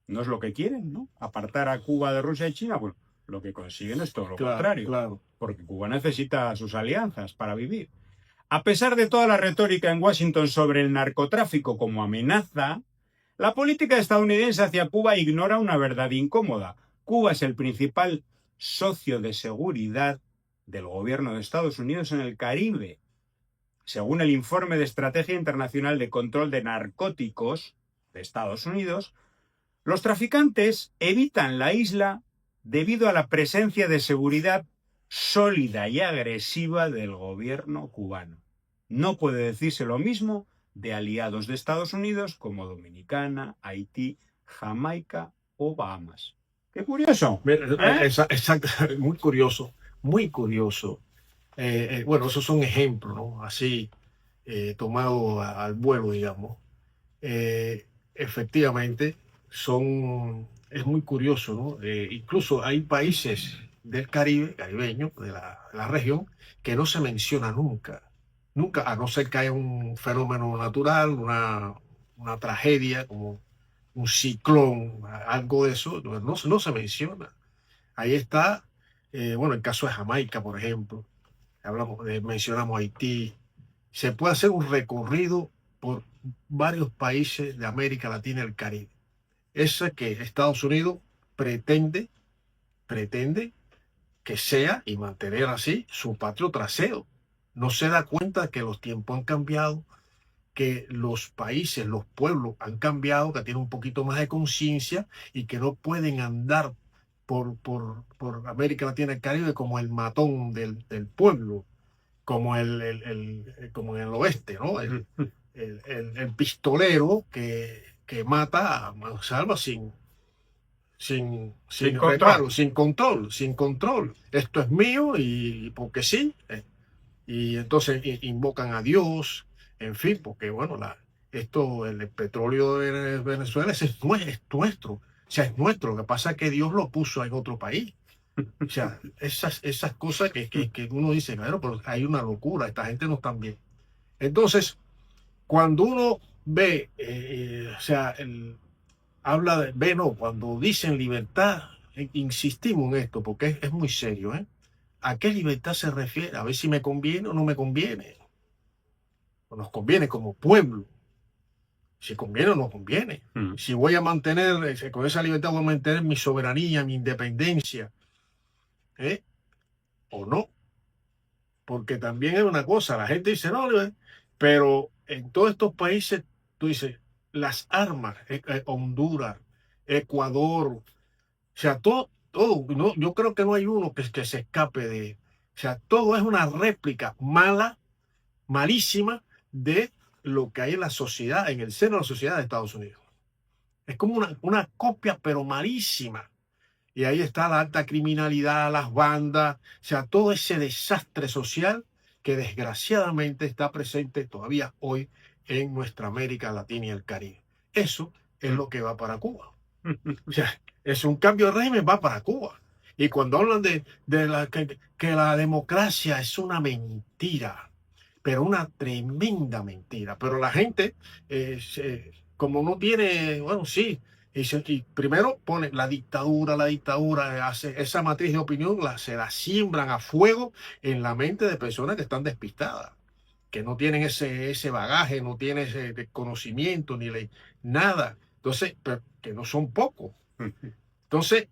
No es lo que quieren, ¿no? Apartar a Cuba de Rusia y China, pues lo que consiguen es todo lo contrario. Claro. Porque Cuba necesita sus alianzas para vivir. A pesar de toda la retórica en Washington sobre el narcotráfico como amenaza, la política estadounidense hacia Cuba ignora una verdad incómoda. Cuba es el principal socio de seguridad del gobierno de Estados Unidos en el Caribe. Según el informe de Estrategia Internacional de Control de Narcóticos de Estados Unidos, los traficantes evitan la isla debido a la presencia de seguridad sólida y agresiva del gobierno cubano. No puede decirse lo mismo de aliados de Estados Unidos como Dominicana, Haití, Jamaica o Bahamas. ¡Qué curioso! Exacto, muy curioso, muy curioso. Bueno, esos son ejemplos, ¿no? Así, tomados al vuelo, digamos. Efectivamente, es muy curioso, ¿no? Incluso hay países del Caribe, caribeño, de la región, que no se menciona nunca. Nunca, a no ser que haya un fenómeno natural, una tragedia como un ciclón, algo de eso, no se menciona. Ahí está, bueno, el caso de Jamaica, por ejemplo, mencionamos Haití. Se puede hacer un recorrido por varios países de América Latina y el Caribe. Esa que Estados Unidos pretende que sea y mantener así su patrio trasero. No se da cuenta que los tiempos han cambiado, que los países, los pueblos han cambiado, que tienen un poquito más de conciencia y que no pueden andar por América Latina y el Caribe como el matón del pueblo, como como en el oeste, ¿no? El pistolero que mata a mansalva sin reparo, sin control. Esto es mío y porque sí. Y entonces invocan a Dios, en fin, porque bueno, el petróleo de Venezuela es nuestro. O sea, es nuestro. Lo que pasa es que Dios lo puso en otro país. O sea, esas cosas que uno dice, claro, pero hay una locura, esta gente no está bien. Entonces, cuando uno ve, o sea, cuando dicen libertad, insistimos en esto, porque es muy serio, ¿eh? ¿A qué libertad se refiere? A ver si me conviene o no me conviene. O nos conviene como pueblo. Si conviene o no conviene. Si voy a mantener, con esa libertad voy a mantener mi soberanía, mi independencia, ¿eh? O no. Porque también es una cosa, la gente dice, no, pero en todos estos países, tú dices, las armas, Honduras, Ecuador, o sea, todo, no, yo creo que no hay uno que se escape o sea, todo es una réplica mala, malísima de lo que hay en la sociedad, en el seno de la sociedad de Estados Unidos. Es como una copia, pero malísima. Y ahí está la alta criminalidad, las bandas, o sea, todo ese desastre social que desgraciadamente está presente todavía hoy en nuestra América Latina y el Caribe. Eso es lo que va para Cuba. O sea, es un cambio de régimen, va para Cuba. Y cuando hablan que la democracia es una mentira, pero una tremenda mentira. Pero la gente, como no tiene, bueno, sí, y primero pone la dictadura, hace esa matriz de opinión, se la siembran a fuego en la mente de personas que están despistadas, que no tienen ese bagaje, no tienen ese conocimiento, nada. Entonces, que no son pocos. Entonces,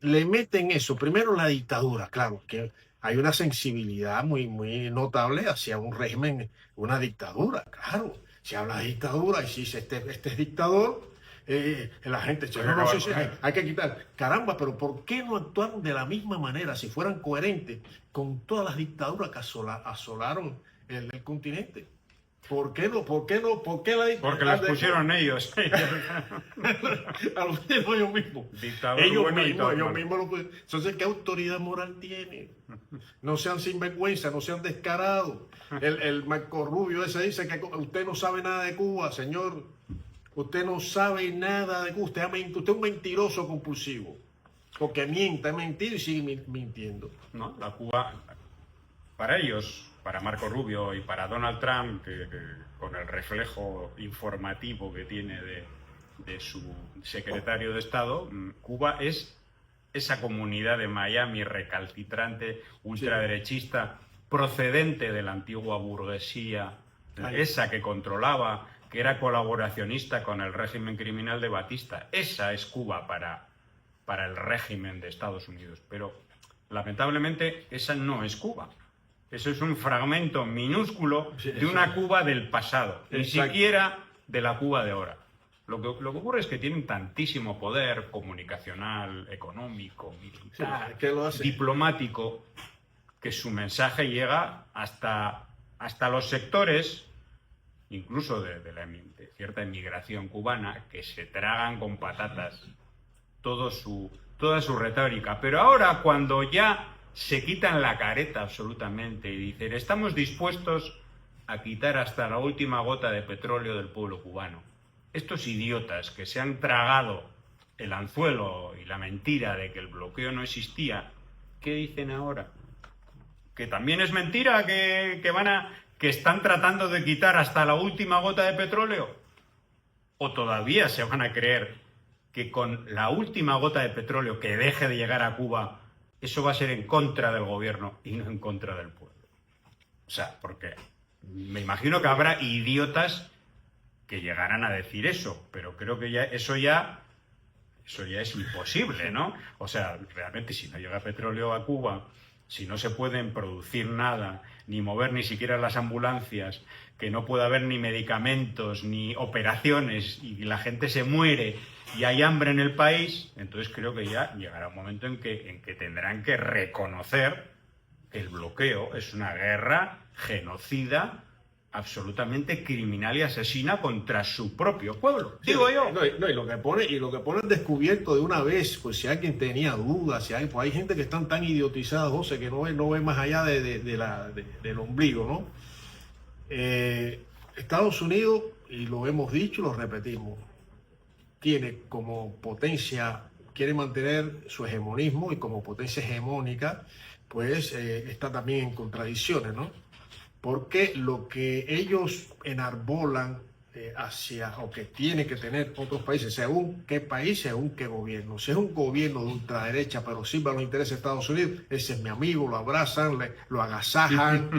le meten eso. Primero la dictadura, claro, que hay una sensibilidad muy, muy notable hacia un régimen, una dictadura, claro. Se habla de dictadura y si dice este es dictador, la gente dice, no, sí, hay que quitar. Caramba, pero ¿por qué no actuaron de la misma manera si fueran coherentes con todas las dictaduras que asolaron el continente? ¿Por qué no? ¿Por qué no? ¿Por qué Porque las pusieron ellos. A los ellos mismos. Ellos mismos lo pusieron. Entonces, ¿qué autoridad moral tiene? No sean sinvergüenza, no sean descarados. El Marco Rubio ese dice que usted no sabe nada de Cuba, señor. Usted no sabe nada de Cuba. Usted es un mentiroso compulsivo. Porque miente, mentir y sigue mintiendo. No, la Cuba, para ellos, para Marco Rubio y para Donald Trump, que con el reflejo informativo que tiene de su secretario de Estado, Cuba es esa comunidad de Miami recalcitrante, ultraderechista, procedente de la antigua burguesía, esa que controlaba, que era colaboracionista con el régimen criminal de Batista. Esa es Cuba para el régimen de Estados Unidos. Pero, lamentablemente, esa no es Cuba. Eso es un fragmento minúsculo de una Cuba del pasado, ni siquiera de la Cuba de ahora. Lo que ocurre es que tienen tantísimo poder comunicacional, económico, militar, diplomático, que su mensaje llega hasta los sectores, incluso de cierta inmigración cubana, que se tragan con patatas toda su retórica. Pero ahora, cuando ya se quitan la careta absolutamente y dicen, estamos dispuestos a quitar hasta la última gota de petróleo del pueblo cubano, estos idiotas que se han tragado el anzuelo y la mentira de que el bloqueo no existía, ¿qué dicen ahora? Que también es mentira, que están tratando de quitar hasta la última gota de petróleo. ¿O todavía se van a creer que con la última gota de petróleo que deje de llegar a Cuba, eso va a ser en contra del gobierno y no en contra del pueblo? O sea, porque me imagino que habrá idiotas que llegarán a decir eso, pero creo que eso ya es imposible, ¿no? O sea, realmente si no llega petróleo a Cuba, si no se pueden producir nada, ni mover ni siquiera las ambulancias, que no puede haber ni medicamentos, ni operaciones, y la gente se muere y hay hambre en el país, entonces creo que ya llegará un momento en que tendrán que reconocer que el bloqueo es una guerra genocida, absolutamente criminal y asesina contra su propio pueblo. Digo yo. No, y lo que pone en descubierto de una vez, pues si alguien tenía dudas, pues hay gente que están tan idiotizadas, José, que no ve más allá del ombligo, ¿no? Estados Unidos, y lo hemos dicho y lo repetimos, tiene como potencia, quiere mantener su hegemonismo, y como potencia hegemónica, pues está también en contradicciones, ¿no? Porque lo que ellos enarbolan o que tiene que tener otros países, según qué país, según qué gobierno. Si es un gobierno de ultraderecha, pero sirve a los intereses de Estados Unidos, ese es mi amigo, lo abrazan, lo agasajan,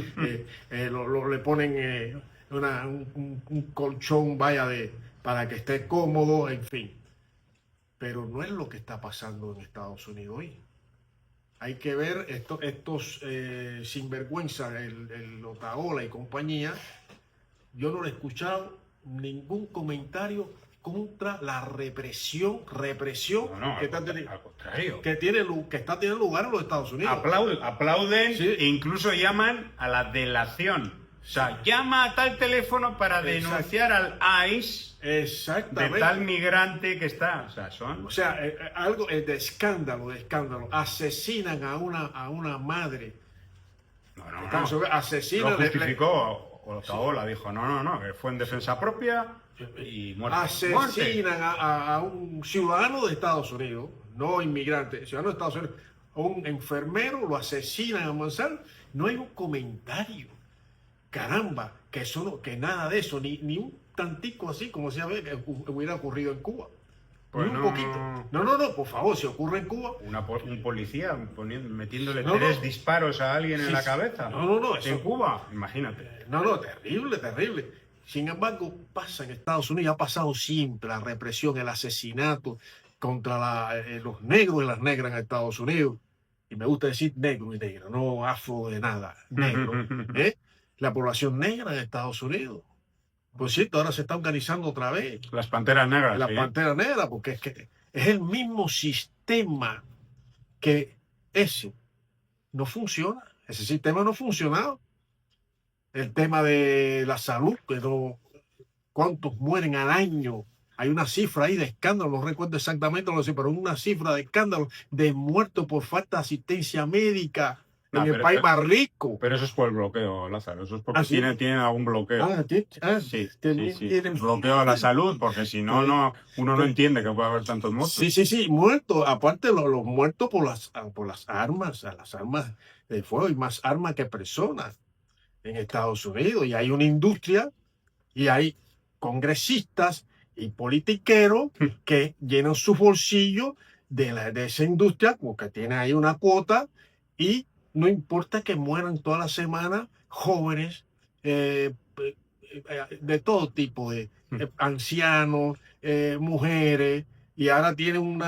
le ponen un colchón, para que esté cómodo, en fin. Pero no es lo que está pasando en Estados Unidos hoy. Hay que ver estos sinvergüenza, el Otaola y compañía. Yo no he escuchado ningún comentario contra la represión No, que está teniendo, al contrario. que está teniendo lugar en los Estados Unidos. Aplauden Sí. e incluso llaman a la delación. O sea, llama a tal teléfono para denunciar al ICE Exactamente. de tal migrante que está. O sea, Algo de escándalo. Asesinan a una madre. no. Asesinan. Lo justificó Otaola, dijo, no, que fue en defensa propia y muerte. Asesinan a un ciudadano de Estados Unidos, no inmigrante, ciudadano de Estados Unidos, a un enfermero, lo asesinan a mansalva. No hay un comentario. Caramba, que nada de eso, ni un tantico así como si hubiera ocurrido en Cuba. Pues ni un no. poquito. No, por favor, si ocurre en Cuba. Un policía metiéndole No, 3 disparos a alguien en la cabeza. No, En eso. Cuba, imagínate. No, terrible. Sin embargo, pasa en Estados Unidos, ha pasado siempre la represión, el asesinato contra los negros y las negras en Estados Unidos. Y me gusta decir negro y negra, no afro de nada, negro. La población negra en Estados Unidos. Por cierto, ahora se está organizando otra vez. Las panteras negras. La sí. Pantera Negra, porque es el mismo sistema que ese no funciona. Ese sistema no ha funcionado. El tema de la salud, cuántos mueren al año. Hay una cifra ahí de escándalo, no recuerdo exactamente, no sé, pero una cifra de escándalo de muertos por falta de asistencia médica en el país más rico. Pero eso es por el bloqueo, Lázaro. Eso es porque ¿Sí? tienen algún bloqueo. Sí. Tienen Bloqueo a la salud, porque si no, uno no entiende que puede haber tantos muertos. Sí, muertos. Aparte, los muertos por las armas, las armas de fuego, y más armas que personas en Estados Unidos. Y hay una industria, y hay congresistas y politiqueros que llenan sus bolsillos de esa industria, porque tienen ahí una cuota, y no importa que mueran toda la semana jóvenes de todo tipo, de ancianos, mujeres, y ahora tienen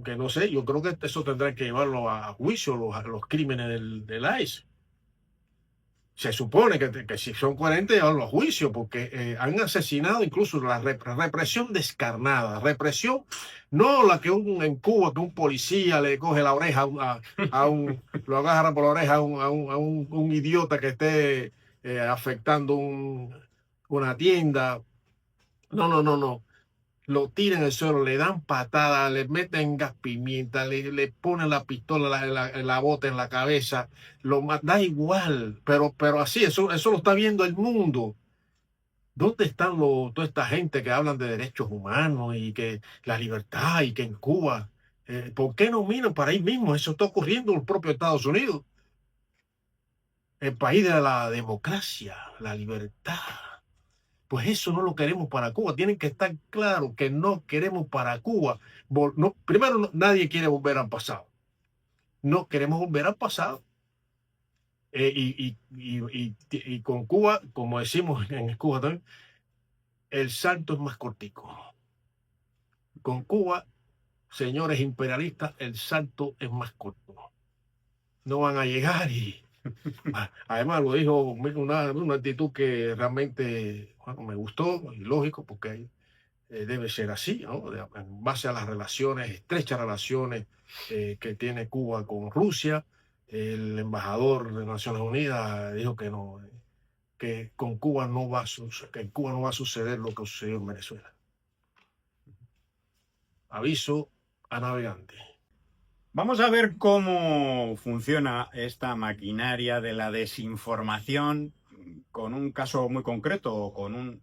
que no sé, yo creo que eso tendrá que llevarlo a juicio, los crímenes del ICE. se supone que si son coherentes, llevarlo a juicio, porque han asesinado incluso la represión descarnada. Represión, no la que en Cuba, que un policía le coge la oreja lo agarra por la oreja a un idiota que esté afectando una tienda. No, no, no, no. Lo tiran al suelo, le dan patadas, le meten gas pimienta, le ponen la pistola, la bota en la cabeza, da igual, pero así, eso lo está viendo el mundo. ¿Dónde están toda esta gente que hablan de derechos humanos y que la libertad y que en Cuba? ¿Por qué no miran para ahí mismo? Eso está ocurriendo en el propio Estados Unidos, el país de la democracia, la libertad. Pues eso no lo queremos para Cuba. Tienen que estar claros que no queremos para Cuba. Primero, nadie quiere volver al pasado. No queremos volver al pasado. Y con Cuba, como decimos en Cuba también, el salto es más cortico. Con Cuba, señores imperialistas, el salto es más corto. No van a llegar y... Además, lo dijo una actitud que realmente me gustó y lógico, porque debe ser así, ¿no? En base a las relaciones, estrechas relaciones que tiene Cuba con Rusia. El embajador de Naciones Unidas dijo que no, que con Cuba no va que en Cuba no va a suceder lo que sucedió en Venezuela. Aviso a navegantes. Vamos a ver cómo funciona esta maquinaria de la desinformación con un caso muy concreto, con un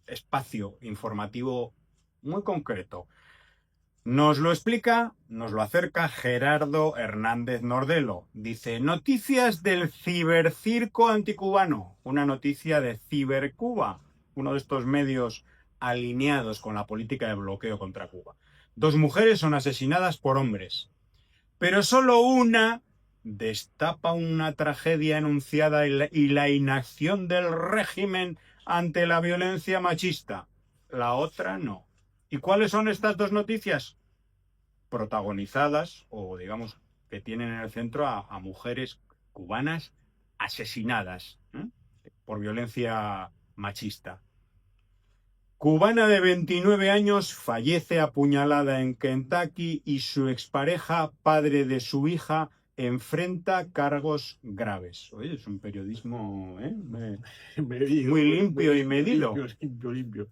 espacio informativo muy concreto. Nos lo explica, nos lo acerca Gerardo Hernández Nordelo. Dice, noticias del cibercirco anticubano, una noticia de Cibercuba, uno de estos medios alineados con la política de bloqueo contra Cuba. 2 mujeres son asesinadas por hombres, pero solo una destapa una tragedia anunciada y la inacción del régimen ante la violencia machista. La otra no. ¿Y cuáles son estas 2 noticias? Protagonizadas, o digamos, que tienen en el centro a mujeres cubanas asesinadas por violencia machista. Cubana de 29 años fallece apuñalada en Kentucky y su expareja, padre de su hija, enfrenta cargos graves. Oye, es un periodismo Medido, muy limpio y medido. Limpio.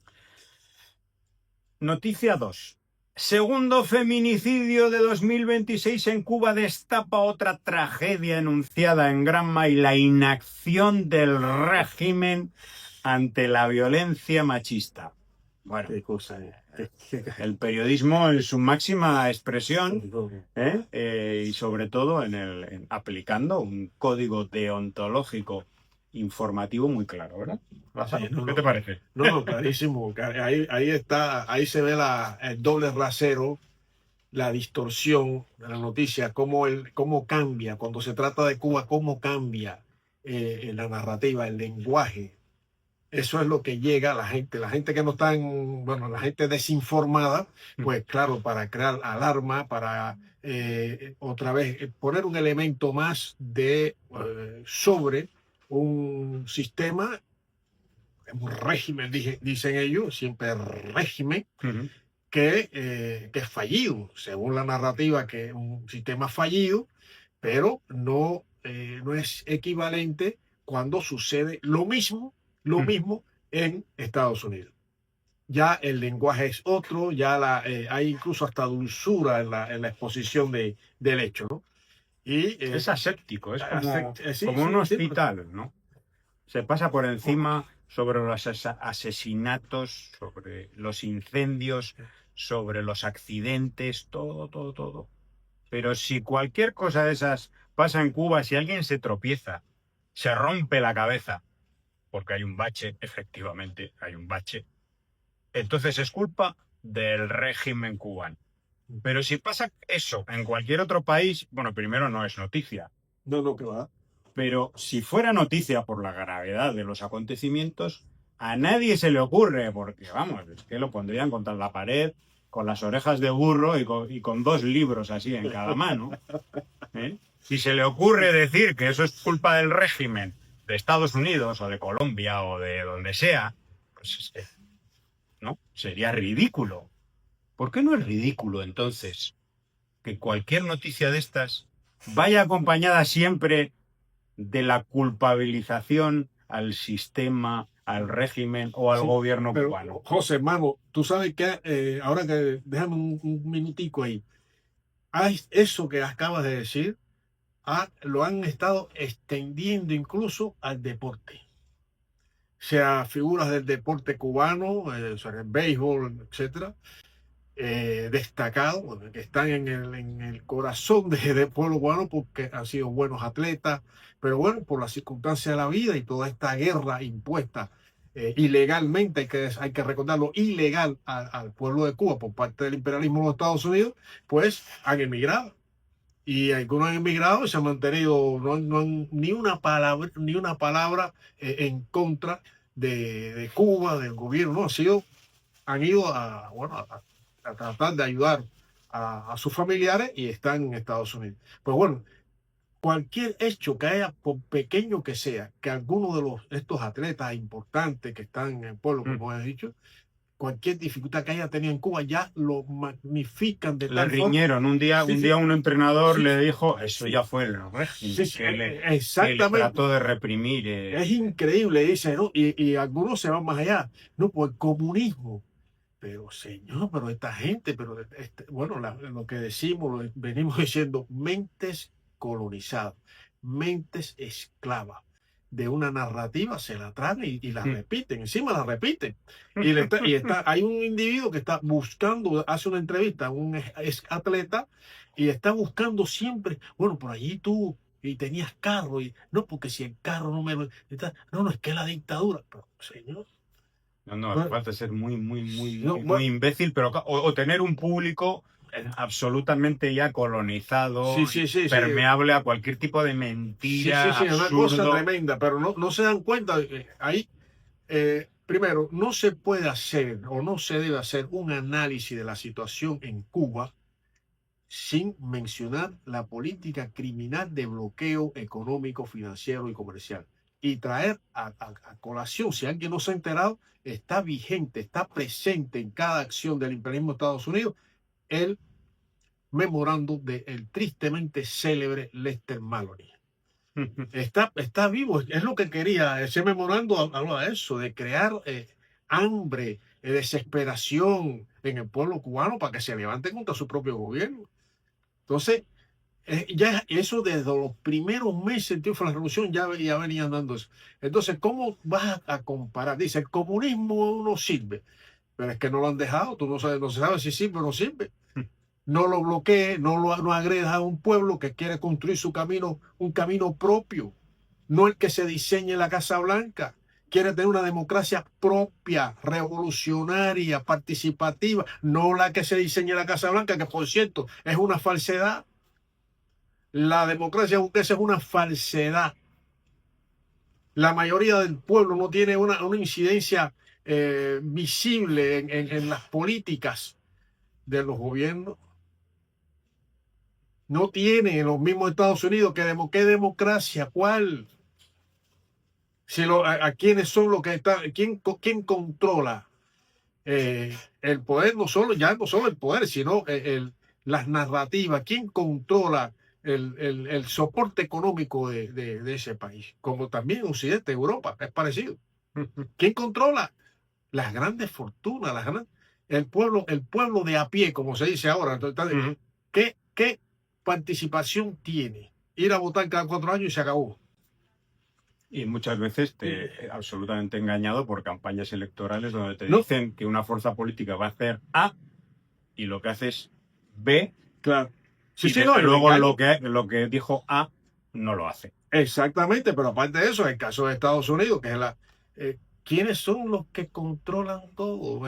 Noticia 2. Segundo feminicidio de 2026 en Cuba destapa otra tragedia anunciada en Granma y la inacción del régimen ante la violencia machista. Bueno, Qué cosa el periodismo en su máxima expresión y sobre todo aplicando un código deontológico informativo muy claro, ¿verdad? ¿Qué te parece? No, clarísimo. Ahí se ve el doble rasero, la distorsión de la noticia, cómo cambia cuando se trata de Cuba, cómo cambia la narrativa, el lenguaje. Eso es lo que llega a la gente que no está la gente desinformada, pues claro, para crear alarma, para otra vez poner un elemento más sobre un sistema, un régimen, dicen ellos, siempre régimen, que es fallido, según la narrativa, que es un sistema fallido, pero no es equivalente cuando sucede lo mismo en Estados Unidos. Ya el lenguaje es otro, ya hay incluso hasta dulzura en la exposición del hecho, ¿no? Y es aséptico, es como un hospital, ¿no? Se pasa por encima sobre los asesinatos, sobre los incendios, sobre los accidentes, todo. Pero si cualquier cosa de esas pasa en Cuba, si alguien se tropieza, se rompe la cabeza, porque hay un bache, efectivamente hay un bache, entonces es culpa del régimen cubano. Pero si pasa eso en cualquier otro país, bueno, primero no es noticia. No, que va. Pero si fuera noticia por la gravedad de los acontecimientos, a nadie se le ocurre, porque vamos, es que lo pondrían contra la pared, con las orejas de burro y con 2 libros así en cada mano. Si se le ocurre decir que eso es culpa del régimen, de Estados Unidos o de Colombia o de donde sea, pues no, sería ridículo. ¿Por qué no es ridículo entonces que cualquier noticia de estas vaya acompañada siempre de la culpabilización al sistema, al régimen o al Sí, gobierno pero cubano? José, hermano, tú sabes que ahora que déjame un minutico ahí. Eso que acabas de decir, lo han estado extendiendo incluso al deporte. Sea figuras del deporte cubano, o sea, el béisbol, etcétera, destacados, bueno, que están en el corazón del pueblo cubano porque han sido buenos atletas, pero bueno, por las circunstancias de la vida y toda esta guerra impuesta ilegalmente, hay que recordarlo, ilegal al pueblo de Cuba por parte del imperialismo de los Estados Unidos, pues han emigrado. Y algunos han emigrado y se han mantenido, no han ni una palabra en contra de Cuba, del gobierno, no, han ido bueno, a tratar de ayudar a sus familiares y están en Estados Unidos. Pues bueno, cualquier hecho que haya, por pequeño que sea, que alguno de estos atletas importantes que están en el pueblo, como he dicho, cualquier dificultad que haya tenido en Cuba, ya lo magnifican de Le tal forma. riñeron. Un día Sí, sí, un entrenador sí, le dijo, eso sí, ya fue el régimen, sí, sí, que le exactamente. trató de reprimir. Es increíble, dice, ¿no? Y algunos se van más allá, no, por el comunismo. Pero señor, pero esta gente, pero bueno, lo que decimos, lo venimos diciendo, mentes colonizadas, mentes esclavas de una narrativa, se la traen y la repiten, encima la repiten. Hay un individuo que está buscando, hace una entrevista, un ex atleta, y está buscando siempre, bueno, por allí tú y tenías carro, y no, porque si el carro no me lo. No, no, es que es la dictadura. Pero, señor. No, no, hace falta ser muy, muy, muy, No, muy imbécil, pero o tener un público absolutamente ya colonizado, sí, sí, sí, sí. permeable a cualquier tipo de Sí, mentira, sí, sí, es una cosa absurdo. tremenda, pero no se dan cuenta de que ahí, primero, no se puede hacer o no se debe hacer un análisis de la situación en Cuba sin mencionar la política criminal de bloqueo económico, financiero y comercial. Y traer a colación, si alguien no se ha enterado, está vigente, está presente en cada acción del imperialismo de Estados Unidos, el memorando del tristemente célebre Lester Mallory. Está vivo, es lo que quería. Ese memorando habla de eso, de crear hambre, desesperación en el pueblo cubano para que se levante contra su propio gobierno. Entonces, ya eso desde los primeros meses del triunfo de la revolución ya venían dando eso. Entonces, ¿cómo vas a comparar? Dice, el comunismo no sirve, pero es que no lo han dejado, tú no sabes si sirve o no sirve. No lo bloquees, no agredas a un pueblo que quiere construir su camino, un camino propio, no el que se diseñe en la Casa Blanca. Quiere tener una democracia propia, revolucionaria, participativa, no la que se diseña en la Casa Blanca, que por cierto es una falsedad. La democracia burguesa es una falsedad. La mayoría del pueblo no tiene una incidencia visible en las políticas de los gobiernos. No tiene en los mismos Estados Unidos ¿qué democracia? ¿Cuál? Si a quiénes son los que están, quién controla el poder, no solo el poder, sino las narrativas, quién controla el soporte económico de ese país, como también Occidente, Europa, es parecido. ¿Quién controla? Las grandes fortunas, el pueblo de a pie, como se dice ahora. Entonces, ¿qué participación tiene? Ir a votar cada 4 años y se acabó. Y muchas veces absolutamente engañado por campañas electorales donde te No. dicen que una fuerza política va a hacer A y lo que hace es B. Claro. Sí, Y sí, no, luego lo que dijo A no lo hace. Exactamente, pero aparte de eso, el caso de Estados Unidos, que es ¿quiénes son los que controlan todo?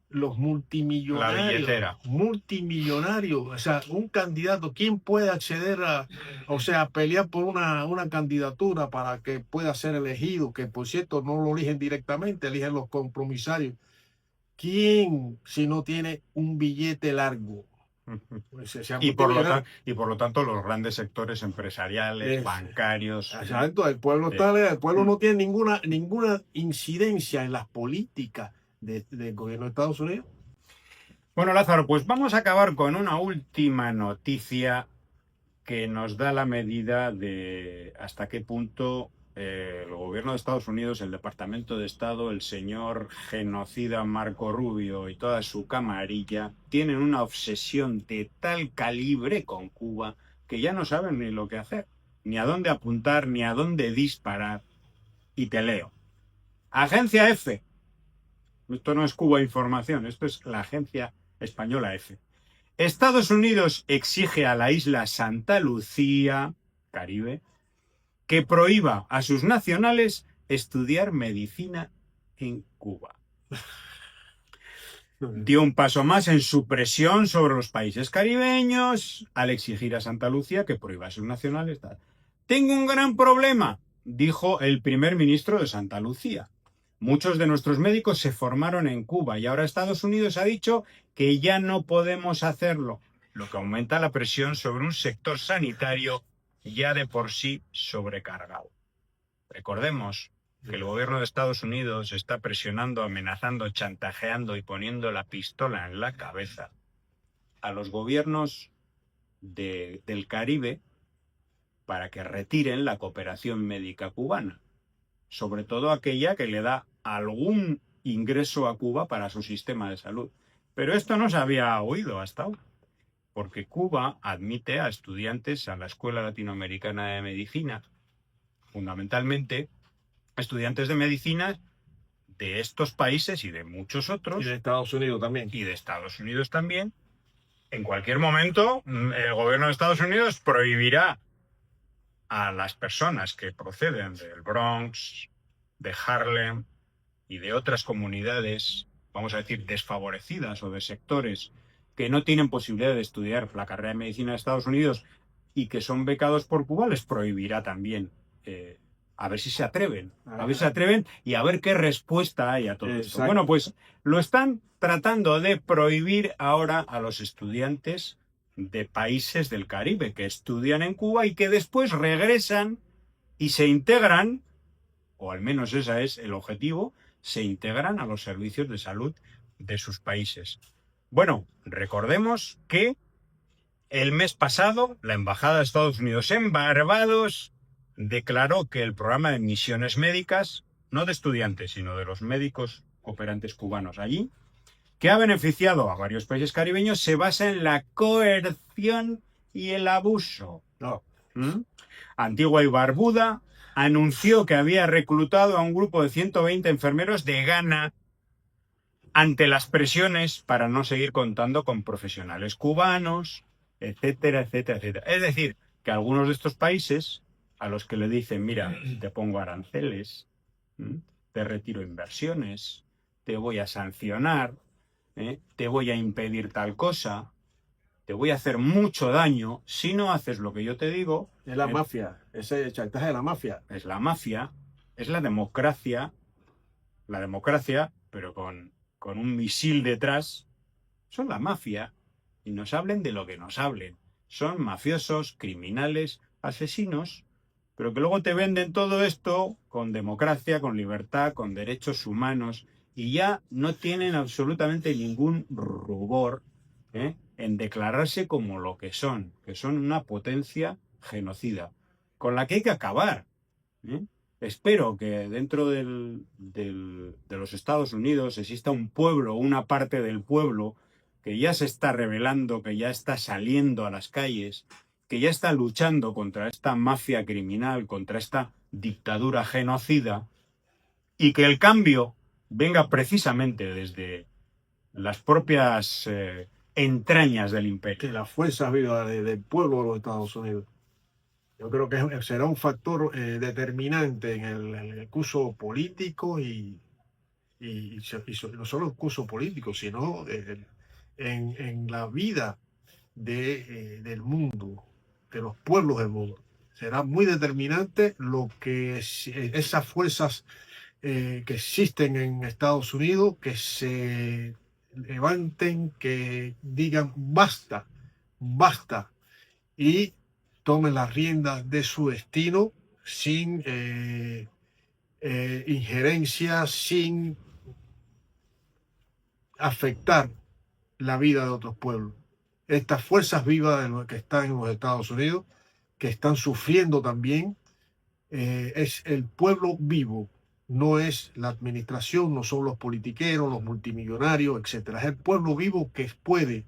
Los multimillonarios. La billetera. Multimillonarios. O sea, un candidato, ¿quién puede acceder a pelear por una candidatura para que pueda ser elegido? Que por cierto no lo eligen directamente, eligen los compromisarios. ¿Quién si no tiene un billete largo? Pues se han Y por, multimillonarios. y por lo tanto los grandes sectores empresariales, Es- bancarios. Exacto, el pueblo eh, el pueblo no tiene ninguna incidencia en las políticas del gobierno de Estados Unidos. Bueno, Lázaro, pues vamos a acabar con una última noticia que nos da la medida de hasta qué punto el gobierno de Estados Unidos, el Departamento de Estado, el señor genocida Marco Rubio y toda su camarilla tienen una obsesión de tal calibre con Cuba que ya no saben ni lo que hacer, ni a dónde apuntar, ni a dónde disparar. Y te leo. Agencia F. Esto no es Cuba Información, esto es la agencia española F. Estados Unidos exige a la isla Santa Lucía, Caribe, que prohíba a sus nacionales estudiar medicina en Cuba. Dio un paso más en su presión sobre los países caribeños al exigir a Santa Lucía que prohíba a sus nacionales. Tengo un gran problema, dijo el primer ministro de Santa Lucía. Muchos de nuestros médicos se formaron en Cuba y ahora Estados Unidos ha dicho que ya no podemos hacerlo, lo que aumenta la presión sobre un sector sanitario ya de por sí sobrecargado. Recordemos que el gobierno de Estados Unidos está presionando, amenazando, chantajeando y poniendo la pistola en la cabeza a los gobiernos del Caribe para que retiren la cooperación médica cubana, sobre todo aquella que le da algún ingreso a Cuba para su sistema de salud. Pero esto no se había oído hasta ahora, porque Cuba admite a estudiantes a la Escuela Latinoamericana de Medicina, fundamentalmente estudiantes de medicina de estos países y de muchos otros. Y de Estados Unidos también. Y de Estados Unidos también. En cualquier momento, el gobierno de Estados Unidos prohibirá a las personas que proceden del Bronx, de Harlem y de otras comunidades, vamos a decir, desfavorecidas o de sectores que no tienen posibilidad de estudiar la carrera de medicina de Estados Unidos y que son becados por Cuba, les prohibirá también. A ver si se atreven, a ver si se atreven y a ver qué respuesta hay a todo esto. Bueno, pues lo están tratando de prohibir ahora a los estudiantes de países del Caribe que estudian en Cuba y que después regresan y se integran, o al menos ese es el objetivo, se integran a los servicios de salud de sus países. Bueno, recordemos que el mes pasado la Embajada de Estados Unidos en Barbados declaró que el programa de misiones médicas, no de estudiantes, sino de los médicos operantes cubanos allí, que ha beneficiado a varios países caribeños, se basa en la coerción y el abuso. Antigua y Barbuda anunció que había reclutado a un grupo de 120 enfermeros de Ghana ante las presiones para no seguir contando con profesionales cubanos, etcétera, etcétera, etcétera. Es decir, que algunos de estos países a los que le dicen, mira, te pongo aranceles, te retiro inversiones, te voy a sancionar, te voy a impedir tal cosa, te voy a hacer mucho daño si no haces lo que yo te digo. Es la mafia, ese chantaje de la mafia. Es la mafia, es la democracia, pero con un misil detrás. Son la mafia y nos hablen de lo que nos hablen. Son mafiosos, criminales, asesinos, pero que luego te venden todo esto con democracia, con libertad, con derechos humanos y ya no tienen absolutamente ningún rubor en declararse como lo que son una potencia genocida, con la que hay que acabar. Espero que dentro de los Estados Unidos exista un pueblo, una parte del pueblo que ya se está rebelando, que ya está saliendo a las calles, que ya está luchando contra esta mafia criminal, contra esta dictadura genocida, y que el cambio venga precisamente desde las propias entrañas del imperio. Que la fuerza viva del pueblo de los Estados Unidos. Yo creo que será un factor determinante en el curso político y no solo el curso político, sino en la vida del mundo, de los pueblos del mundo. Será muy determinante lo que esas fuerzas que existen en Estados Unidos, que se levanten, que digan basta basta, y tome las riendas de su destino sin injerencia, sin afectar la vida de otros pueblos. Estas fuerzas vivas de los que están en los Estados Unidos, que están sufriendo también, es el pueblo vivo, no es la administración, no son los politiqueros, los multimillonarios, etcétera. Es el pueblo vivo que puede,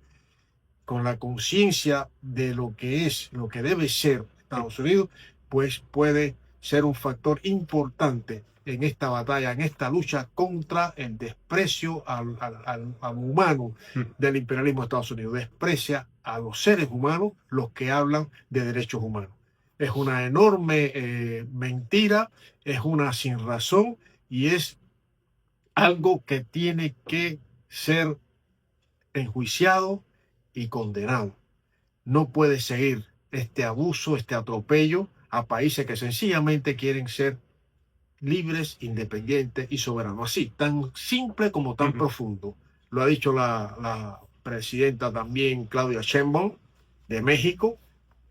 con la conciencia de lo que es, lo que debe ser Estados Unidos, pues puede ser un factor importante en esta batalla, en esta lucha contra el desprecio al humano del imperialismo de Estados Unidos. Desprecia a los seres humanos los que hablan de derechos humanos. Es una enorme mentira, es una sinrazón y es algo que tiene que ser enjuiciado y condenado. No puede seguir este abuso, este atropello a países que sencillamente quieren ser libres, independientes y soberanos. Así, tan simple como tan profundo. Lo ha dicho la presidenta también, Claudia Sheinbaum, de México.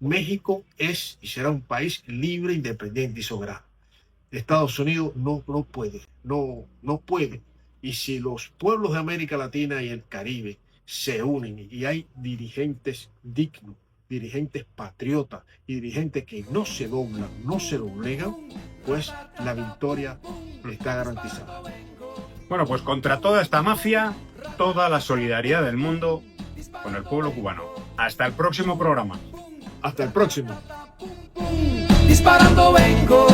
México es y será un país libre, independiente y soberano. Estados Unidos no puede. Y si los pueblos de América Latina y el Caribe se unen y hay dirigentes dignos, dirigentes patriotas y dirigentes que no se doblan, no se doblegan, pues la victoria está garantizada. Bueno, pues contra toda esta mafia, toda la solidaridad del mundo con el pueblo cubano. Hasta el próximo programa. Hasta el próximo. Disparando vengo.